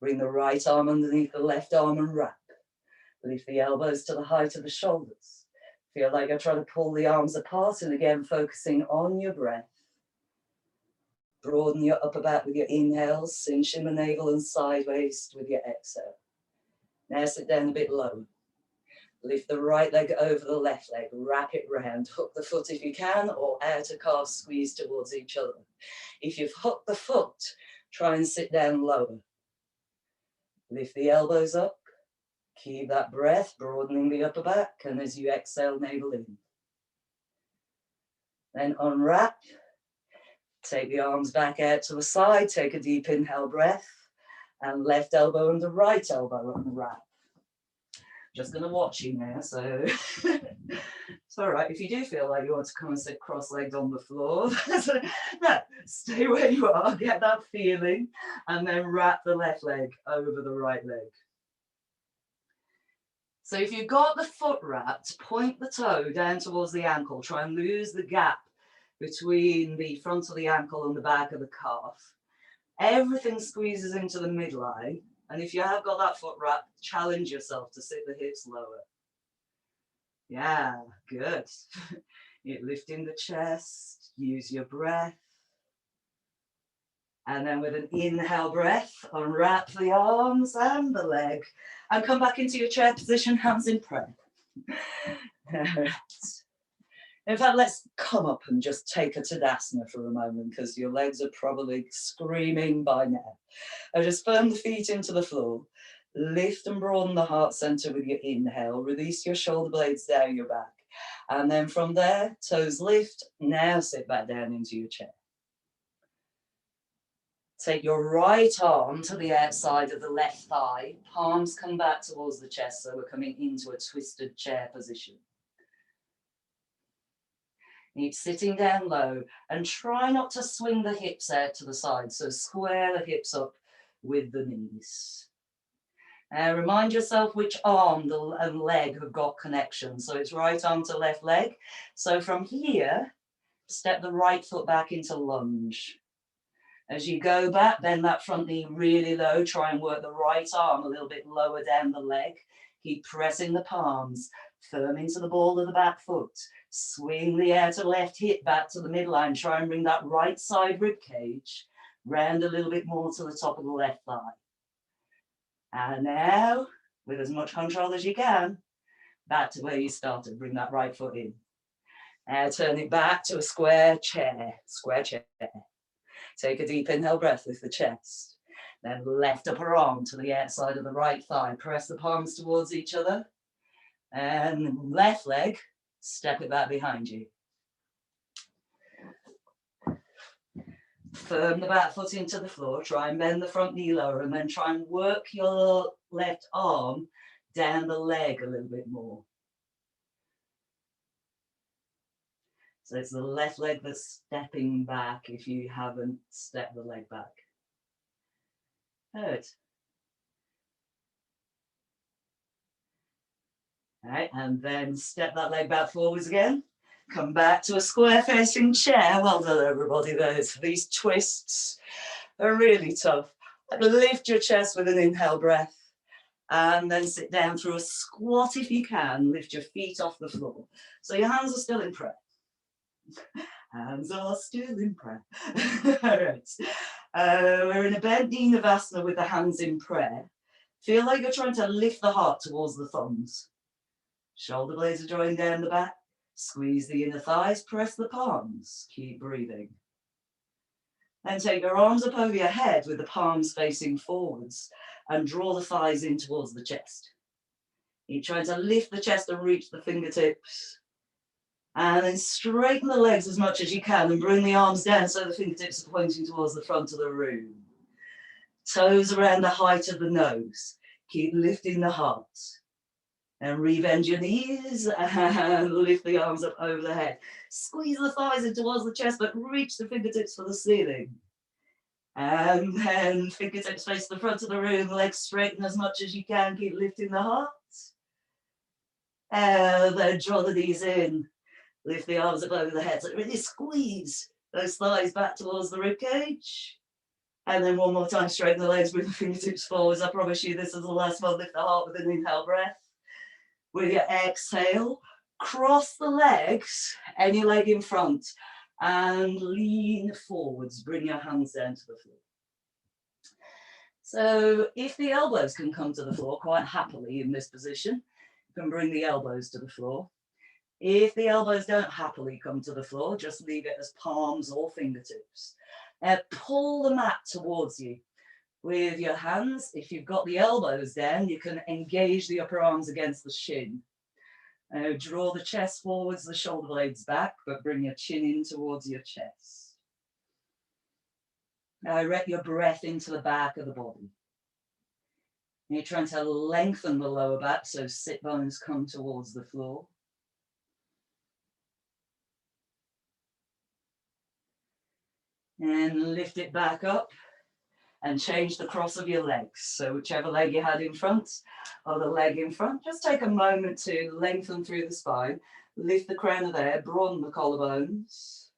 Bring the right arm underneath the left arm and wrap. Lift the elbows to the height of the shoulders. Feel like you're trying to pull the arms apart, and again, focusing on your breath. Broaden your upper back with your inhale, cinching the navel and side waist with your exhale. Now sit down a bit lower. Lift the right leg over the left leg, wrap it round, hook the foot if you can, or outer calf squeeze towards each other. If you've hooked the foot, try and sit down lower. Lift the elbows up, keep that breath, broadening the upper back, and as you exhale, navel in. Then unwrap. Take the arms back out to the side, take a deep inhale breath, and left elbow under right elbow unwrap. Just going to watch you now, so it's all right. If you do feel like you want to come and sit cross-legged on the floor, no, stay where you are, get that feeling, and then wrap the left leg over the right leg. So if you've got the foot wrapped, point the toe down towards the ankle, try and lose the gap between the front of the ankle and the back of the calf. Everything squeezes into the midline, and if you have got that foot wrapped, challenge yourself to sit the hips lower. Yeah, good. You're lifting the chest, use your breath. And then with an inhale breath, unwrap the arms and the leg and come back into your chair position, hands in prayer. In fact, let's come up and just take a Tadasana for a moment because your legs are probably screaming by now. And just firm the feet into the floor. Lift and broaden the heart center with your inhale. Release your shoulder blades down your back. And then from there, toes lift. Now sit back down into your chair. Take your right arm to the outside of the left thigh. Palms come back towards the chest, so we're coming into a twisted chair position. Keep sitting down low and try not to swing the hips out to the side. So square the hips up with the knees. Remind yourself which arm and leg have got connection. So it's right arm to left leg. So from here, step the right foot back into lunge. As you go back, bend that front knee really low. Try and work the right arm a little bit lower down the leg. Keep pressing the palms firm into the ball of the back foot. Swing the outer left hip back to the midline. Try and bring that right side rib cage round a little bit more to the top of the left thigh. And now, with as much control as you can, back to where you started. Bring that right foot in. Now turn it back to a square chair. Square chair. Take a deep inhale breath, lift the chest. Then left upper arm to the outside of the right thigh. Press the palms towards each other. And left leg, step it back behind you. Firm the back foot into the floor. Try and bend the front knee lower and then try and work your left arm down the leg a little bit more. So it's the left leg that's stepping back if you haven't stepped the leg back. Good. All right, and then step that leg back forwards again. Come back to a square facing chair. Well done, everybody. These twists are really tough. Lift your chest with an inhale breath and then sit down through a squat if you can. Lift your feet off the floor. So your hands are still in prayer. Hands are still in prayer. All right. We're in a bent knee Navasana with the hands in prayer. Feel like you're trying to lift the heart towards the thumbs. Shoulder blades are drawing down the back. Squeeze the inner thighs, press the palms. Keep breathing. Then take your arms up over your head with the palms facing forwards and draw the thighs in towards the chest. You're trying to lift the chest and reach the fingertips. And then straighten the legs as much as you can and bring the arms down so the fingertips are pointing towards the front of the room. Toes around the height of the nose. Keep lifting the heart. And rebend your knees and lift the arms up over the head. Squeeze the thighs in towards the chest, but reach the fingertips for the ceiling. And then fingertips face the front of the room, legs straighten as much as you can, keep lifting the heart. And then draw the knees in, lift the arms up over the head. So really squeeze those thighs back towards the ribcage. And then one more time, straighten the legs, bring the fingertips forwards. I promise you this is the last one. Lift the heart with an inhale breath. With your exhale, cross the legs, any leg in front, and lean forwards. Bring your hands down to the floor. So if the elbows can come to the floor quite happily in this position, you can bring the elbows to the floor. If the elbows don't happily come to the floor, just leave it as palms or fingertips. Pull the mat towards you. With your hands, if you've got the elbows down, you can engage the upper arms against the shin. Draw the chest forwards, the shoulder blades back, but bring your chin in towards your chest. Direct your breath into the back of the body. You're trying to lengthen the lower back so sit bones come towards the floor. And lift it back up. And change the cross of your legs. So whichever leg you had in front or the leg in front, just take a moment to lengthen through the spine, lift the crown of the head, broaden the collarbones.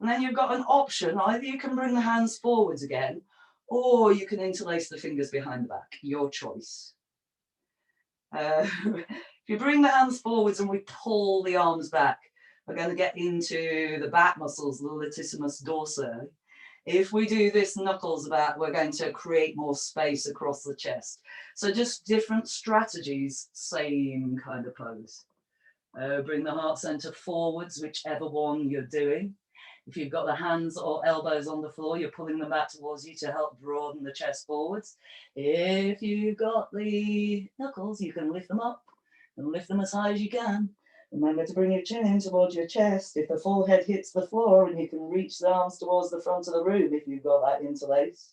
And then you've got an option. Either you can bring the hands forwards again, or you can interlace the fingers behind the back. Your choice. If you bring the hands forwards and we pull the arms back, we're going to get into the back muscles, the latissimus dorsi. If we do this knuckles back, we're going to create more space across the chest. So just different strategies, same kind of pose. Bring the heart center forwards, whichever one you're doing. If you've got the hands or elbows on the floor, you're pulling them back towards you to help broaden the chest forwards. If you've got the knuckles, you can lift them up and lift them as high as you can. Remember to bring your chin in towards your chest. If the forehead hits the floor, and you can reach the arms towards the front of the room if you've got that interlace.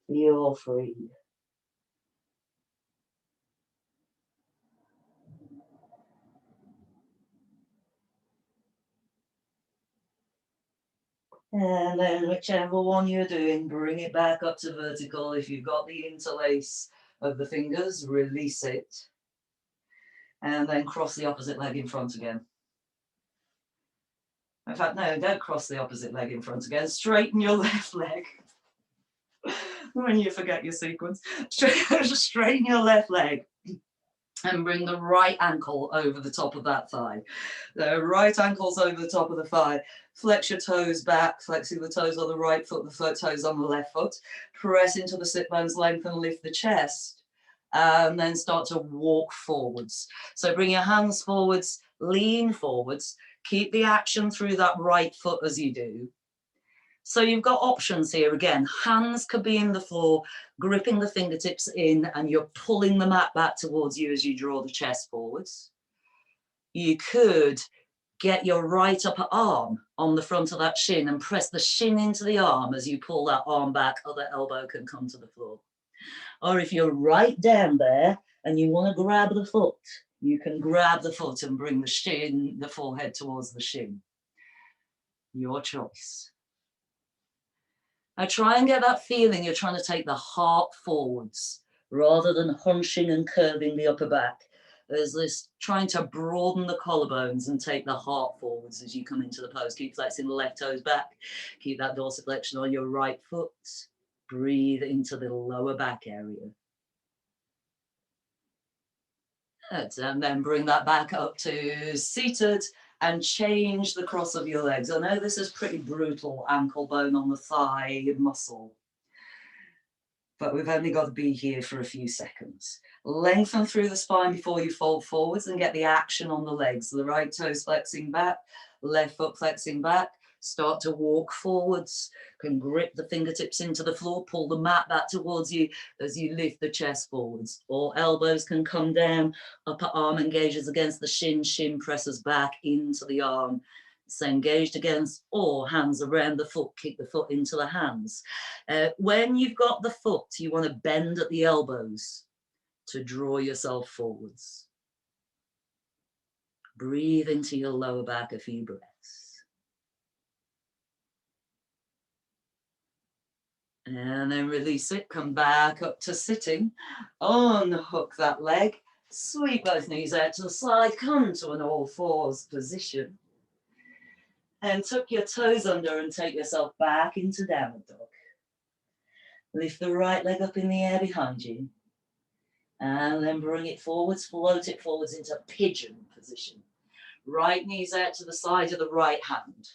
Feel free. And then whichever one you're doing, bring it back up to vertical. If you've got the interlace of the fingers, release it. And then cross the opposite leg in front again. In fact, no, don't cross the opposite leg in front again. Straighten your left leg. When you forget your sequence. Straighten your left leg. And bring the right ankle over the top of that thigh. The right ankle's over the top of the thigh. Flex your toes back, flexing the toes on the right foot, the toes on the left foot. Press into the sit bones, lengthen, lift the chest. And then start to walk forwards. So bring your hands forwards, lean forwards. Keep the action through that right foot as you do. So you've got options here again. Hands could be in the floor, gripping the fingertips in, and you're pulling the mat back towards you as you draw the chest forwards. You could get your right upper arm on the front of that shin and press the shin into the arm as you pull that arm back, other elbow can come to the floor. Or if you're right down there and you want to grab the foot, you can grab the foot and bring the shin, the forehead towards the shin. Your choice. Now try and get that feeling you're trying to take the heart forwards rather than hunching and curving the upper back. There's this trying to broaden the collarbones and take the heart forwards as you come into the pose. Keep flexing the left toes back. Keep that dorsiflexion on your right foot. Breathe into the lower back area. And then bring that back up to seated and change the cross of your legs. I know this is pretty brutal, ankle bone on the thigh muscle, but we've only got to be here for a few seconds. Lengthen through the spine before you fold forwards and get the action on the legs. The right toes flexing back, left foot flexing back. Start to walk forwards, can grip the fingertips into the floor, pull the mat back towards you as you lift the chest forwards. Or elbows can come down, upper arm engages against the shin, shin presses back into the arm. It's engaged against, or hands around the foot, kick the foot into the hands. When you've got the foot, you want to bend at the elbows to draw yourself forwards. Breathe into your lower back a few breaths. And then release it, come back up to sitting, unhook that leg, sweep both knees out to the side, come to an all fours position, and tuck your toes under and take yourself back into downward dog. Lift the right leg up in the air behind you, and then bring it forwards, float it forwards into pigeon position. Right knees out to the side of the right hand.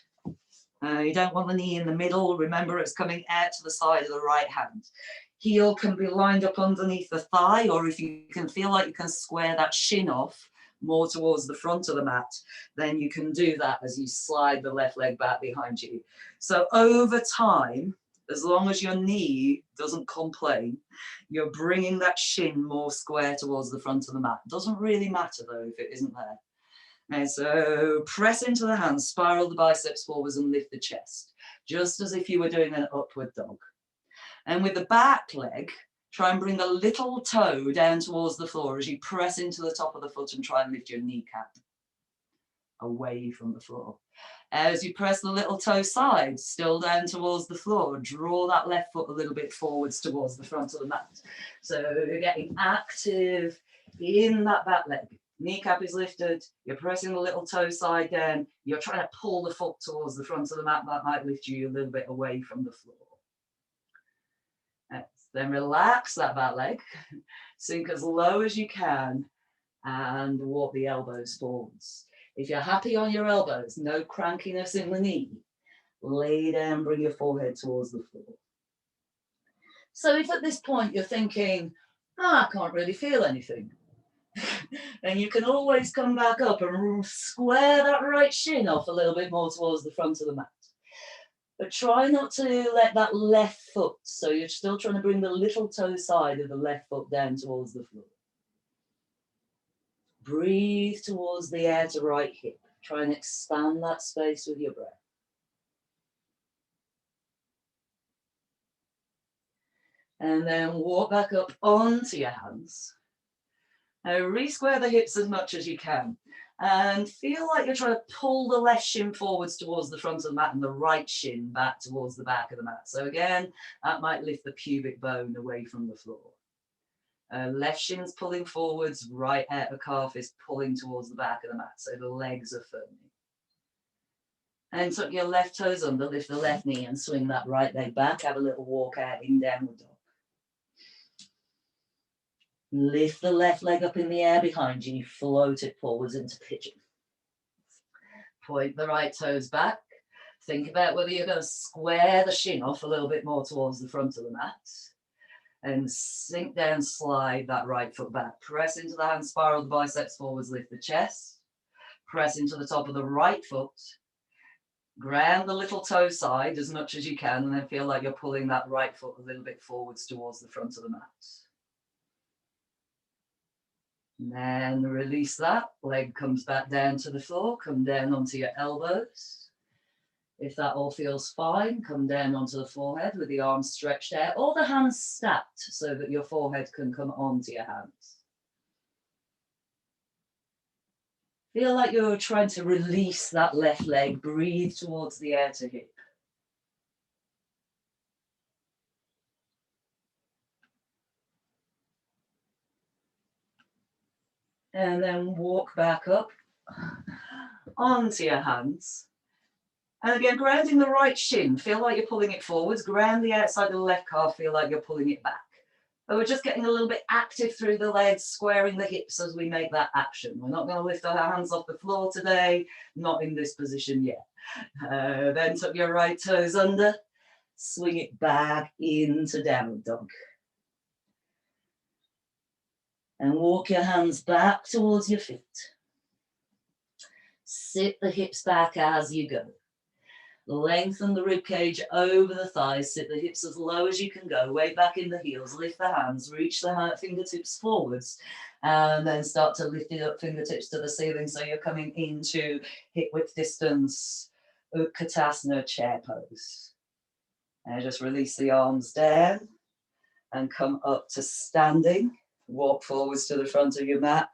You don't want the knee in the middle. Remember, it's coming out to the side of the right hand. Heel can be lined up underneath the thigh, or if you can feel like you can square that shin off more towards the front of the mat, then you can do that as you slide the left leg back behind you. So over time, as long as your knee doesn't complain, you're bringing that shin more square towards the front of the mat. It doesn't really matter, though, if it isn't there. And so press into the hands, spiral the biceps forwards and lift the chest, just as if you were doing an upward dog. And with the back leg, try and bring the little toe down towards the floor as you press into the top of the foot and try and lift your kneecap away from the floor. As you press the little toe side, still down towards the floor, draw that left foot a little bit forwards towards the front of the mat. So you're getting active in that back leg. Kneecap is lifted, you're pressing the little toe side down, you're trying to pull the foot towards the front of the mat. That might lift you a little bit away from the floor. Then relax that back leg, sink as low as you can, And walk the elbows forwards. If you're happy on your elbows, no crankiness in the knee, lay down, bring your forehead towards the floor. So if at this point you're thinking, I can't really feel anything, then you can always come back up and square that right shin off a little bit more towards the front of the mat. But try not to let that left foot, so you're still trying to bring the little toe side of the left foot down towards the floor. Breathe towards the air to right hip. Try and expand that space with your breath. And then walk back up onto your hands. Now re-square the hips as much as you can. And feel like you're trying to pull the left shin forwards towards the front of the mat and the right shin back towards the back of the mat. So again, that might lift the pubic bone away from the floor. Left shin's pulling forwards, right outer calf is pulling towards the back of the mat, so the legs are firming. And tuck your left toes under, lift the left knee and swing that right leg back. Have a little walk out in downward dog. Lift the left leg up in the air behind you, float it forwards into pigeon. Point the right toes back. Think about whether you're going to square the shin off a little bit more towards the front of the mat. And sink down, slide that right foot back. Press into the hand, spiral the biceps forwards, lift the chest. Press into the top of the right foot. Ground the little toe side as much as you can, and then feel like you're pulling that right foot a little bit forwards towards the front of the mat. And then release that. Leg comes back down to the floor. Come down onto your elbows. If that all feels fine, come down onto the forehead with the arms stretched out or the hands stacked so that your forehead can come onto your hands. Feel like you're trying to release that left leg. Breathe towards the outer hip. And then walk back up onto your hands. And again, grounding the right shin, feel like you're pulling it forwards. Ground the outside of the left calf, feel like you're pulling it back. But we're just getting a little bit active through the legs, squaring the hips as we make that action. We're not going to lift our hands off the floor today, not in this position yet. Then tuck your right toes under, swing it back into downward dog. And walk your hands back towards your feet. Sit the hips back as you go. Lengthen the rib cage over the thighs, sit the hips as low as you can go, weight back in the heels, lift the hands, reach the fingertips forwards, and then start to lift it up, fingertips to the ceiling, so you're coming into hip width distance, Utkatasana chair pose. And just release the arms down and come up to standing, walk forwards to the front of your mat,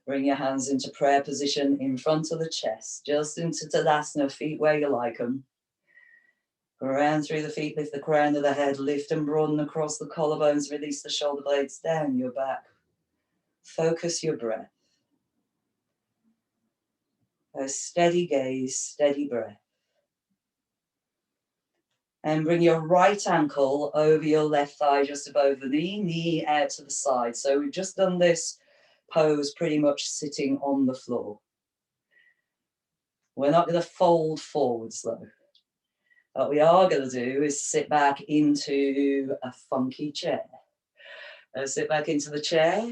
bring your hands into prayer position in front of the chest, just into Tadasana, feet where you like them. Ground through the feet, lift the crown of the head, lift and broaden across the collarbones, release the shoulder blades down your back. Focus your breath. A steady gaze, steady breath. And bring your right ankle over your left thigh, just above the knee, knee out to the side. So we've just done this pose pretty much sitting on the floor. We're not going to fold forwards though. What we are going to do is sit back into a funky chair. Sit back into the chair,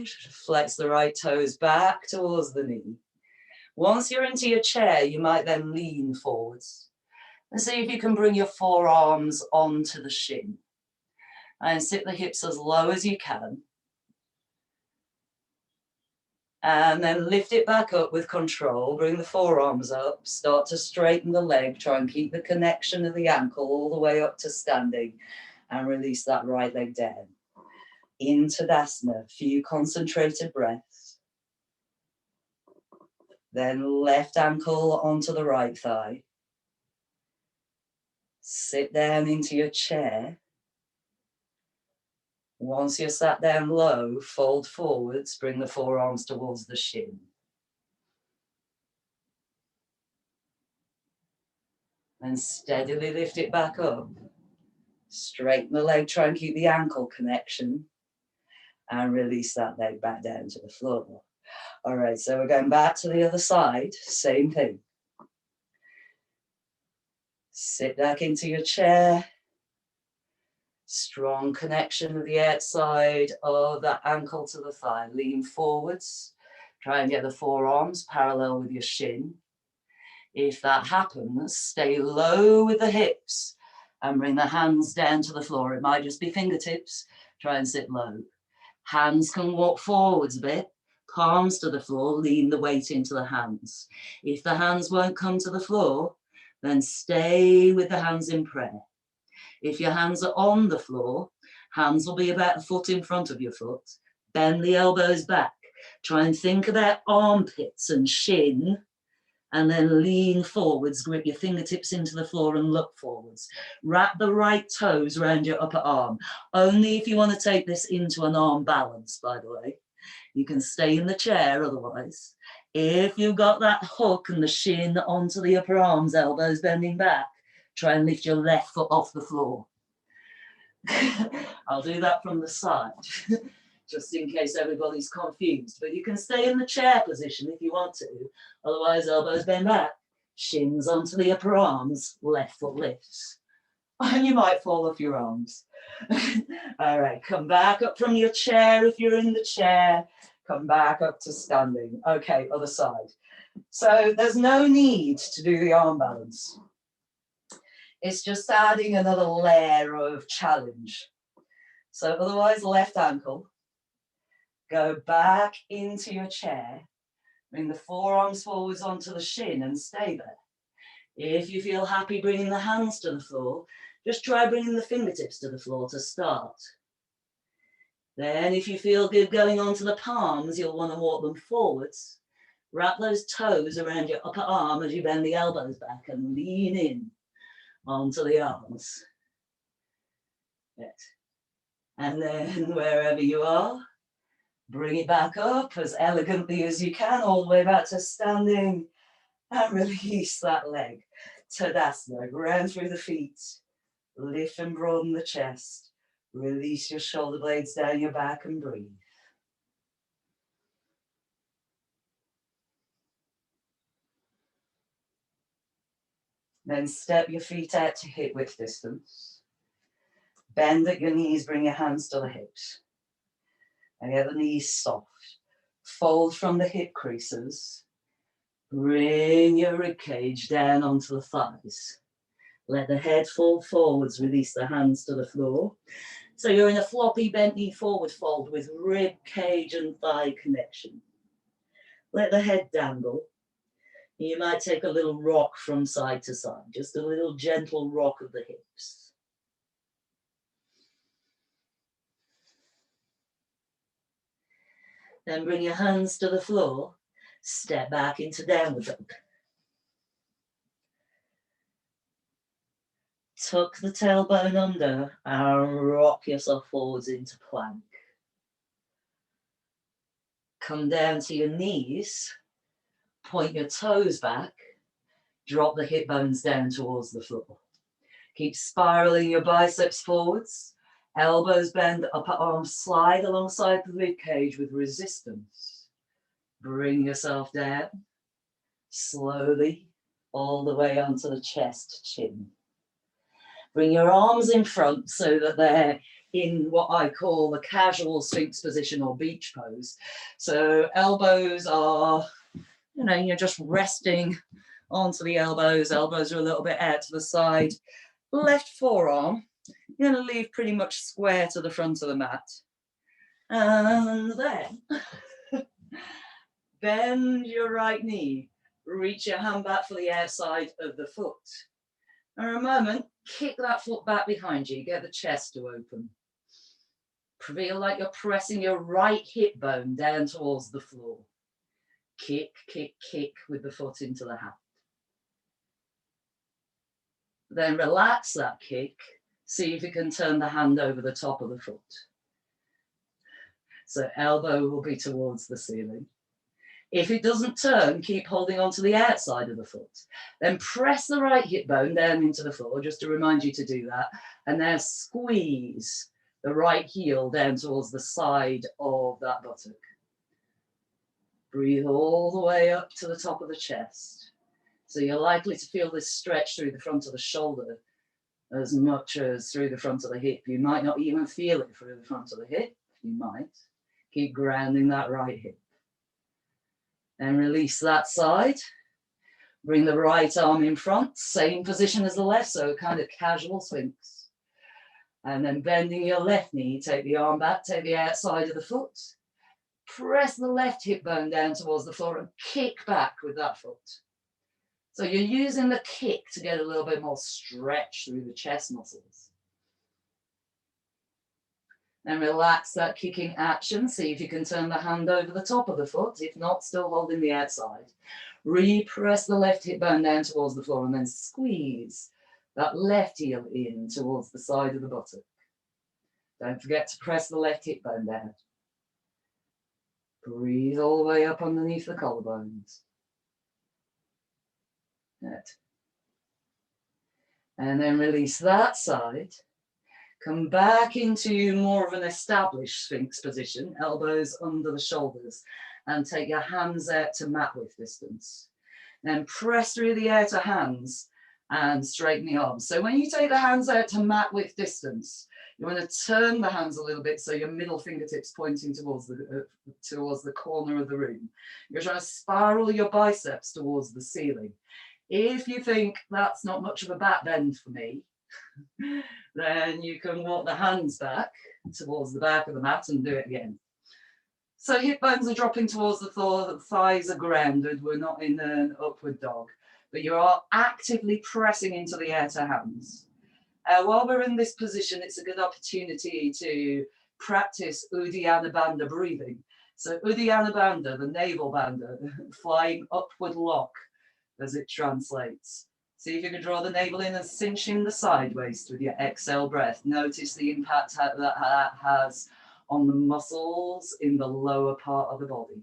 flex the right toes back towards the knee. Once you're into your chair, you might then lean forwards. And see if you can bring your forearms onto the shin. And sit the hips as low as you can. And then lift it back up with control. Bring the forearms up. Start to straighten the leg. Try and keep the connection of the ankle all the way up to standing. And release that right leg down. Into Tadasana. A few concentrated breaths. Then left ankle onto the right thigh. Sit down into your chair. Once you're sat down low, fold forwards, bring the forearms towards the shin. And steadily lift it back up. Straighten the leg, try and keep the ankle connection. And release that leg back down to the floor. All right, so we're going back to the other side, same thing. Sit back into your chair. Strong connection with the outside of that ankle to the thigh. Lean forwards. Try and get the forearms parallel with your shin. If that happens, stay low with the hips and bring the hands down to the floor. It might just be fingertips. Try and sit low. Hands can walk forwards a bit. Palms to the floor, lean the weight into the hands. If the hands won't come to the floor, then stay with the hands in prayer. If your hands are on the floor, hands will be about a foot in front of your foot. Bend the elbows back. Try and think about armpits and shin, and then lean forwards, grip your fingertips into the floor and look forwards. Wrap the right toes around your upper arm. Only if you want to take this into an arm balance, by the way. You can stay in the chair otherwise. If you've got that hook and the shin onto the upper arms, elbows bending back, try and lift your left foot off the floor. I'll do that from the side, just in case everybody's confused. But you can stay in the chair position if you want to. Otherwise, elbows bend back, shins onto the upper arms, left foot lifts. And you might fall off your arms. All right, come back up from your chair if you're in the chair. Come back up to standing. Okay, other side. So there's no need to do the arm balance. It's just adding another layer of challenge. So otherwise, left ankle. Go back into your chair. Bring the forearms forwards onto the shin and stay there. If you feel happy bringing the hands to the floor, just try bringing the fingertips to the floor to start. Then if you feel good going onto the palms, you'll want to walk them forwards. Wrap those toes around your upper arm as you bend the elbows back and lean in onto the arms. Good. And then wherever you are, bring it back up as elegantly as you can, all the way back to standing, and release that leg. Tadasana, ground through the feet, lift and broaden the chest. Release your shoulder blades down your back and breathe. Then step your feet out to hip width distance. Bend at your knees, bring your hands to the hips. And get the knees soft. Fold from the hip creases. Bring your rib cage down onto the thighs. Let the head fall forwards, release the hands to the floor. So you're in a floppy bent knee forward fold with rib cage and thigh connection. Let the head dangle. You might take a little rock from side to side, just a little gentle rock of the hips. Then bring your hands to the floor, step back into downward dog. Tuck the tailbone under and rock yourself forwards into plank. Come down to your knees, point your toes back, drop the hip bones down towards the floor. Keep spiraling your biceps forwards, elbows bend, upper arms slide alongside the rib cage with resistance. Bring yourself down, slowly, all the way onto the chest, chin. Bring your arms in front so that they're in what I call the casual Sphinx position or beach pose. So elbows are, you're just resting onto the elbows. Elbows are a little bit out to the side. Left forearm, you're going to leave pretty much square to the front of the mat. And then bend your right knee. Reach your hand back for the outside of the foot. And for a moment, kick that foot back behind you. Get the chest to open. Feel like you're pressing your right hip bone down towards the floor. Kick, kick, kick with the foot into the hand. Then relax that kick. See if you can turn the hand over the top of the foot. So elbow will be towards the ceiling. If it doesn't turn, keep holding on to the outside of the foot. Then press the right hip bone down into the floor, just to remind you to do that. And now squeeze the right heel down towards the side of that buttock. Breathe all the way up to the top of the chest. So you're likely to feel this stretch through the front of the shoulder as much as through the front of the hip. You might not even feel it through the front of the hip. You might. Keep grounding that right hip. And release that side. Bring the right arm in front, same position as the left, so kind of casual Sphinx. And then bending your left knee, take the arm back, take the outside of the foot. Press the left hip bone down towards the floor and kick back with that foot. So you're using the kick to get a little bit more stretch through the chest muscles. Then relax that kicking action. See if you can turn the hand over the top of the foot. If not, still holding the outside. Repress the left hip bone down towards the floor and then squeeze that left heel in towards the side of the buttock. Don't forget to press the left hip bone down. Breathe all the way up underneath the collarbones. Good. And then release that side. Come back into more of an established Sphinx position, elbows under the shoulders, and take your hands out to mat width distance. Then press through the outer hands and straighten the arms. So when you take the hands out to mat width distance, you want to turn the hands a little bit so your middle fingertips pointing towards the corner of the room. You're trying to spiral your biceps towards the ceiling. If you think that's not much of a back bend for me, then you can walk the hands back towards the back of the mat and do it again. So hip bones are dropping towards the floor, the thighs are grounded, we're not in an upward dog, but you are actively pressing into the outer hands. While we're in this position, it's a good opportunity to practice Uddiyana Bandha breathing. So Uddiyana Bandha, the navel bandha, flying upward lock as it translates. See if you can draw the navel in and cinch in the side waist with your exhale breath. Notice the impact that has on the muscles in the lower part of the body.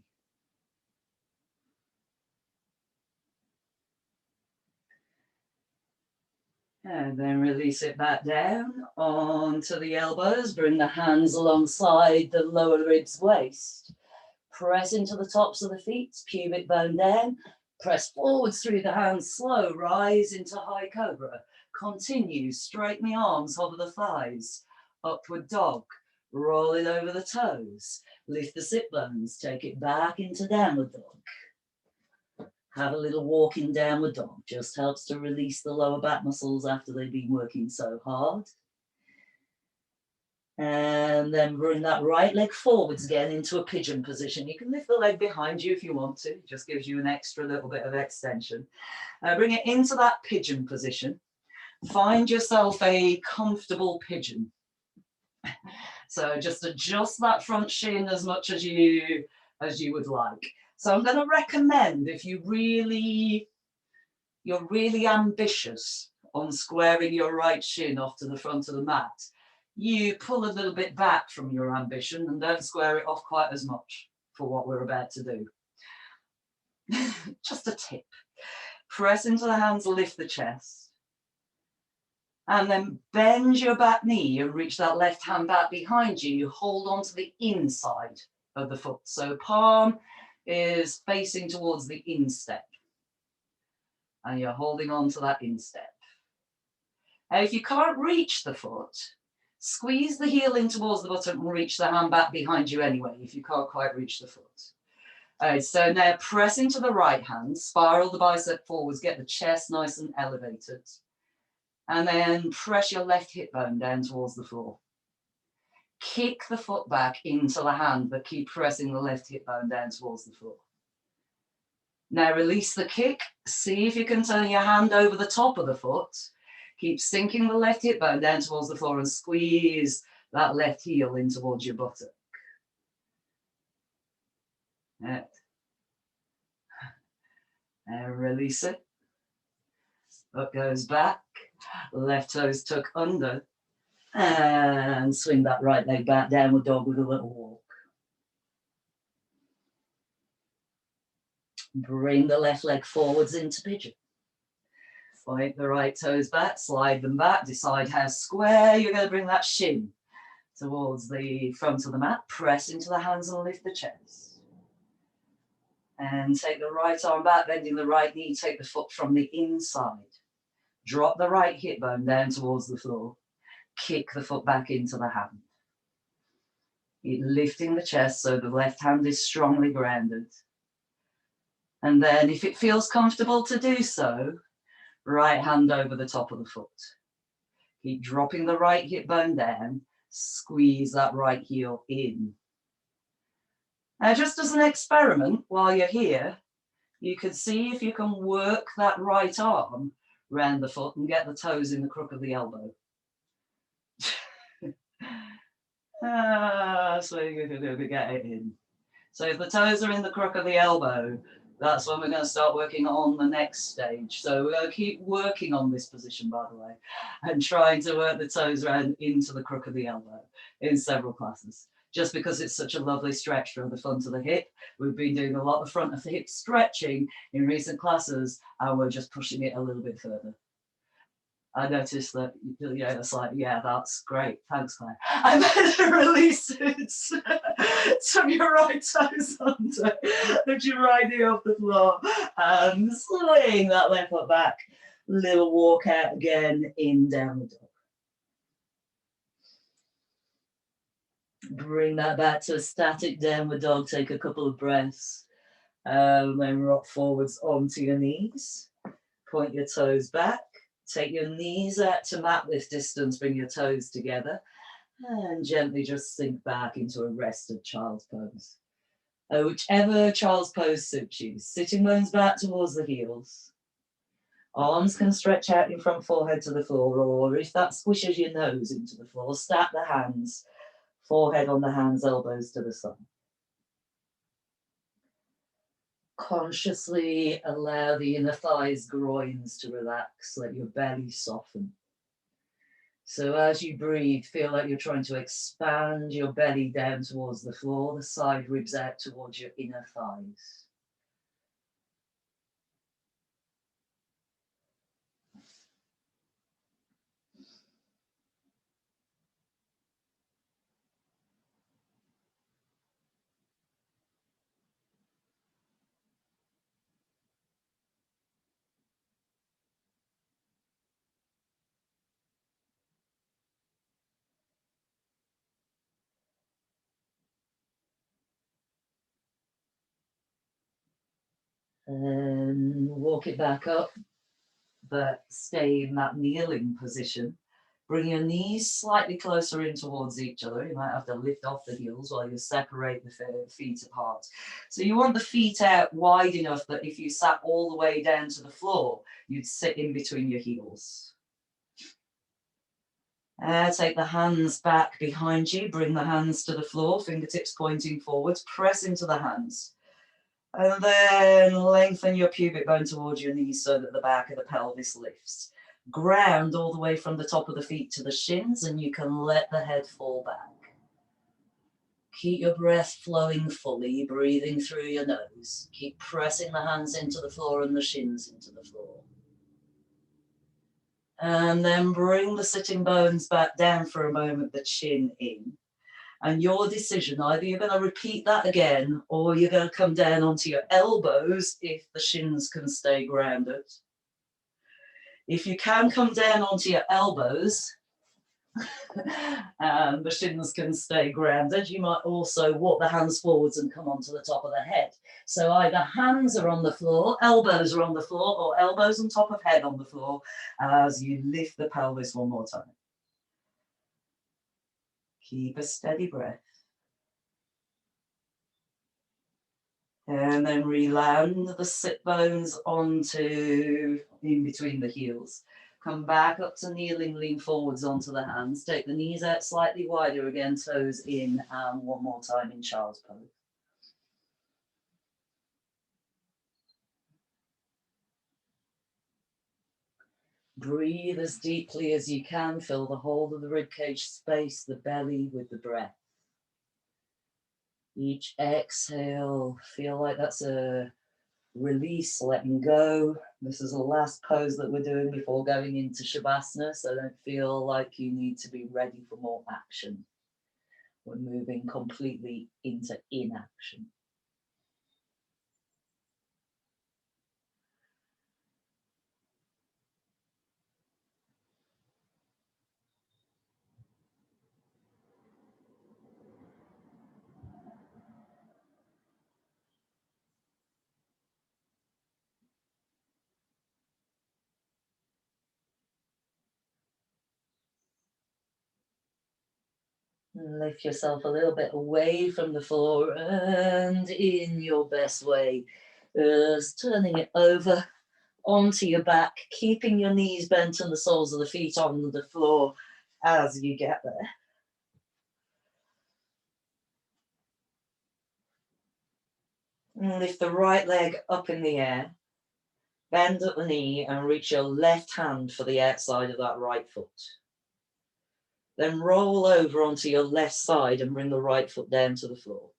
And then release it back down onto the elbows. Bring the hands alongside the lower ribs waist. Press into the tops of the feet, pubic bone down. Press forwards through the hands, slow, rise into high cobra. Continue, straighten the arms, hover the thighs. Upward dog, roll it over the toes. Lift the sit bones, take it back into downward dog. Have a little walk in downward dog, just helps to release the lower back muscles after they've been working so hard. And then bring that right leg forwards again into a pigeon position. You can lift the leg behind you if you want to. It just gives you an extra little bit of extension. Bring it into that pigeon position. Find yourself a comfortable pigeon. So just adjust that front shin as much as you would like. So I'm going to recommend if you're really ambitious on squaring your right shin off to the front of the mat, you pull a little bit back from your ambition and don't square it off quite as much for what we're about to do. Just a tip. Press into the hands, lift the chest. And then bend your back knee and reach that left hand back behind you. You hold on to the inside of the foot. So palm is facing towards the instep. And you're holding on to that instep. Now, if you can't reach the foot, squeeze the heel in towards the buttock and reach the hand back behind you anyway, if you can't quite reach the foot. All right, so now press into the right hand, spiral the bicep forwards, get the chest nice and elevated. And then press your left hip bone down towards the floor. Kick the foot back into the hand, but keep pressing the left hip bone down towards the floor. Now release the kick. See if you can turn your hand over the top of the foot. Keep sinking the left hip bone down towards the floor and squeeze that left heel in towards your buttock. Right. And release it. Foot goes back. Left toes tuck under. And swing that right leg back, downward dog with a little walk. Bring the left leg forwards into pigeon. Point the right toes back, slide them back, decide how square you're going to bring that shin towards the front of the mat. Press into the hands and lift the chest. And take the right arm back, bending the right knee, take the foot from the inside. Drop the right hip bone down towards the floor. Kick the foot back into the hand. Lifting the chest so the left hand is strongly grounded. And then if it feels comfortable to do so, right hand over the top of the foot. Keep dropping the right hip bone down, squeeze that right heel in. Now, just as an experiment, while you're here, you can see if you can work that right arm around the foot and get the toes in the crook of the elbow. So you're going to get it in. So if the toes are in the crook of the elbow, that's when we're going to start working on the next stage. So we're going to keep working on this position, by the way, and trying to work the toes around into the crook of the elbow in several classes. Just because it's such a lovely stretch from the front of the hip. We've been doing a lot of front of the hip stretching in recent classes, and we're just pushing it a little bit further. I noticed that, it's like, yeah, that's great. Thanks, Claire. I better release it. Turn your right toes under, lift your right knee off the floor, and swing that left foot back. Little walk out again in downward dog. Bring that back to a static downward dog. Take a couple of breaths. Then rock forwards onto your knees. Point your toes back. Take your knees out to mat lift distance, bring your toes together, and gently just sink back into a rested child's pose. Whichever child's pose suits you. Sitting bones back towards the heels. Arms can stretch out in front forehead to the floor, or if that squishes your nose into the floor, stack the hands, forehead on the hands, elbows to the side. Consciously allow the inner thighs, groins to relax, let your belly soften. So as you breathe, feel like you're trying to expand your belly down towards the floor, the side ribs out towards your inner thighs. And walk it back up, but stay in that kneeling position. Bring your knees slightly closer in towards each other. You might have to lift off the heels while you separate the feet apart. So you want the feet out wide enough that if you sat all the way down to the floor, you'd sit in between your heels. Take the hands back behind you. Bring the hands to the floor, fingertips pointing forwards. Press into the hands. And then lengthen your pubic bone towards your knees so that the back of the pelvis lifts. Ground all the way from the top of the feet to the shins, and you can let the head fall back. Keep your breath flowing fully, breathing through your nose. Keep pressing the hands into the floor and the shins into the floor. And then bring the sitting bones back down for a moment, the chin in. And your decision, either you're going to repeat that again, or you're going to come down onto your elbows if the shins can stay grounded. If you can come down onto your elbows, and the shins can stay grounded, you might also walk the hands forwards and come onto the top of the head. So either hands are on the floor, elbows are on the floor, or elbows on top of head on the floor as you lift the pelvis one more time. Keep a steady breath. And then reland the sit bones onto in between the heels. Come back up to kneeling, lean forwards onto the hands. Take the knees out slightly wider again, toes in, and one more time in child's pose. Breathe as deeply as you can. Fill the whole of the ribcage space, the belly with the breath. Each exhale, feel like that's a release, letting go. This is the last pose that we're doing before going into Shavasana, so don't feel like you need to be ready for more action. We're moving completely into inaction. Lift yourself a little bit away from the floor and in your best way, just turning it over onto your back, keeping your knees bent and the soles of the feet on the floor as you get there. And lift the right leg up in the air, bend at the knee and reach your left hand for the outside of that right foot. Then roll over onto your left side and bring the right foot down to the floor.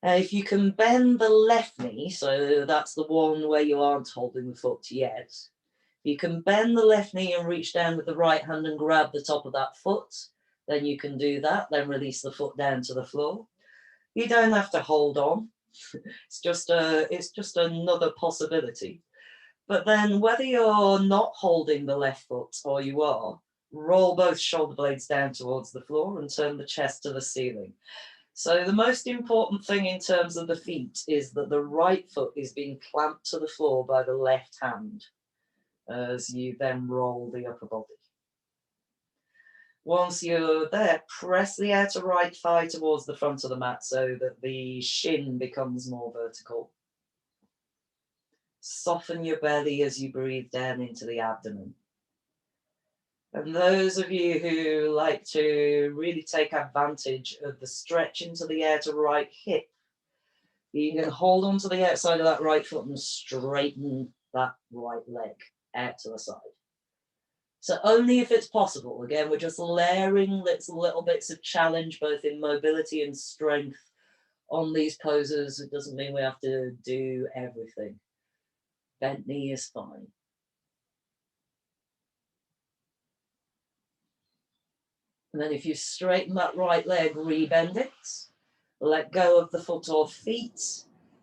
Now, if you can bend the left knee, so that's the one where you aren't holding the foot yet, you can bend the left knee and reach down with the right hand and grab the top of that foot, then you can do that, then release the foot down to the floor. You don't have to hold on. It's just another possibility. But then whether you're not holding the left foot or you are, roll both shoulder blades down towards the floor and turn the chest to the ceiling. So the most important thing in terms of the feet is that the right foot is being clamped to the floor by the left hand as you then roll the upper body. Once you're there, press the outer right thigh towards the front of the mat so that the shin becomes more vertical. Soften your belly as you breathe down into the abdomen. And those of you who like to really take advantage of the stretch into the outer right hip, you can hold on to the outside of that right foot and straighten that right leg out to the side. So only if it's possible. Again, we're just layering little bits of challenge, both in mobility and strength on these poses. It doesn't mean we have to do everything. Bent knee is fine. And then if you straighten that right leg, rebend it. Let go of the foot or feet.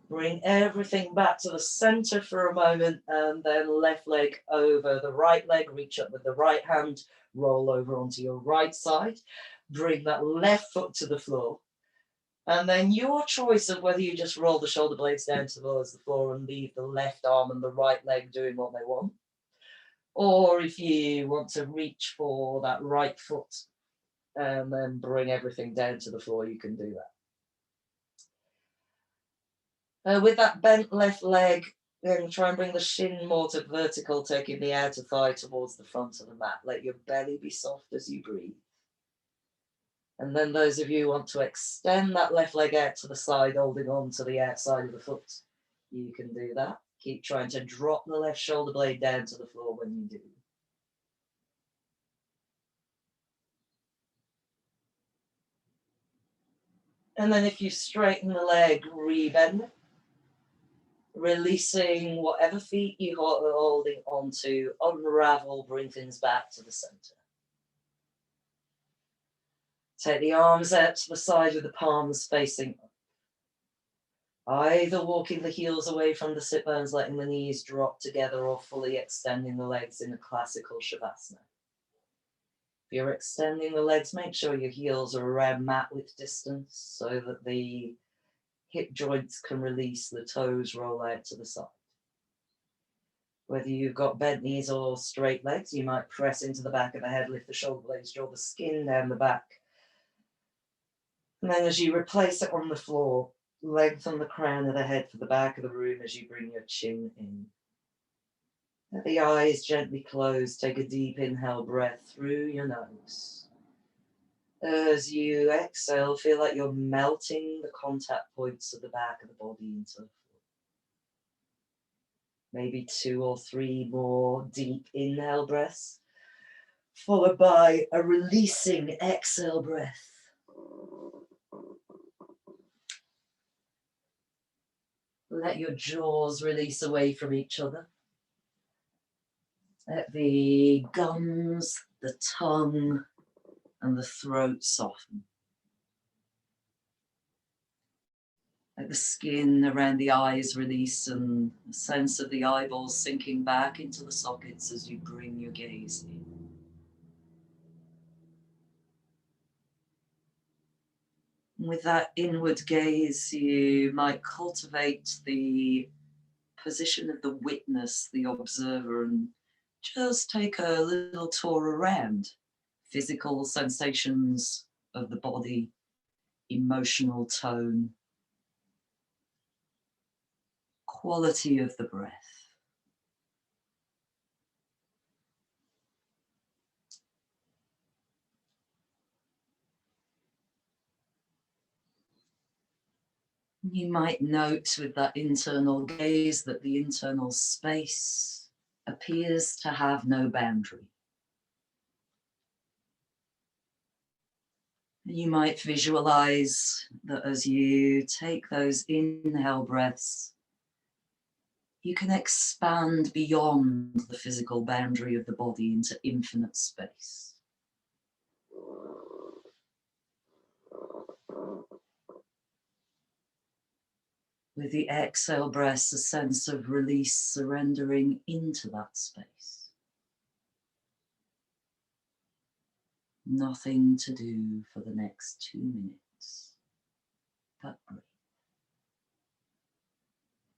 Bring everything back to the center for a moment, and then left leg over the right leg. Reach up with the right hand, roll over onto your right side. Bring that left foot to the floor. And then your choice of whether you just roll the shoulder blades down towards the floor and leave the left arm and the right leg doing what they want. Or if you want to reach for that right foot and then bring everything down to the floor, you can do that. With that bent left leg, then try and bring the shin more to vertical, taking the outer thigh towards the front of the mat. Let your belly be soft as you breathe. And then those of you who want to extend that left leg out to the side, holding on to the outside of the foot, you can do that. Keep trying to drop the left shoulder blade down to the floor when you do. And then if you straighten the leg, rebend it. Releasing whatever feet you are holding onto, unravel, bring things back to the center. Take the arms out to the side with the palms facing up. Either walking the heels away from the sit bones, letting the knees drop together, or fully extending the legs in a classical Shavasana. If you're extending the legs, make sure your heels are around mat width distance so that the hip joints can release, the toes roll out to the side. Whether you've got bent knees or straight legs, you might press into the back of the head, lift the shoulder blades, draw the skin down the back. And then as you replace it on the floor, lengthen the crown of the head for the back of the room as you bring your chin in. Let the eyes gently close. Take a deep inhale breath through your nose. As you exhale, feel like you're melting the contact points of the back of the body into the floor. Maybe 2 or 3 more deep inhale breaths, followed by a releasing exhale breath. Let your jaws release away from each other. Let the gums, the tongue, and the throat soften. Let the skin around the eyes release and a sense of the eyeballs sinking back into the sockets as you bring your gaze in. With that inward gaze, you might cultivate the position of the witness, the observer, and just take a little tour around. physical sensations of the body, emotional tone, quality of the breath. You might note with that internal gaze that the internal space appears to have no boundary. You might visualize that as you take those inhale breaths, you can expand beyond the physical boundary of the body into infinite space. With the exhale breaths, a sense of release, surrendering into that space. Nothing to do for the next 2 minutes, but breathe.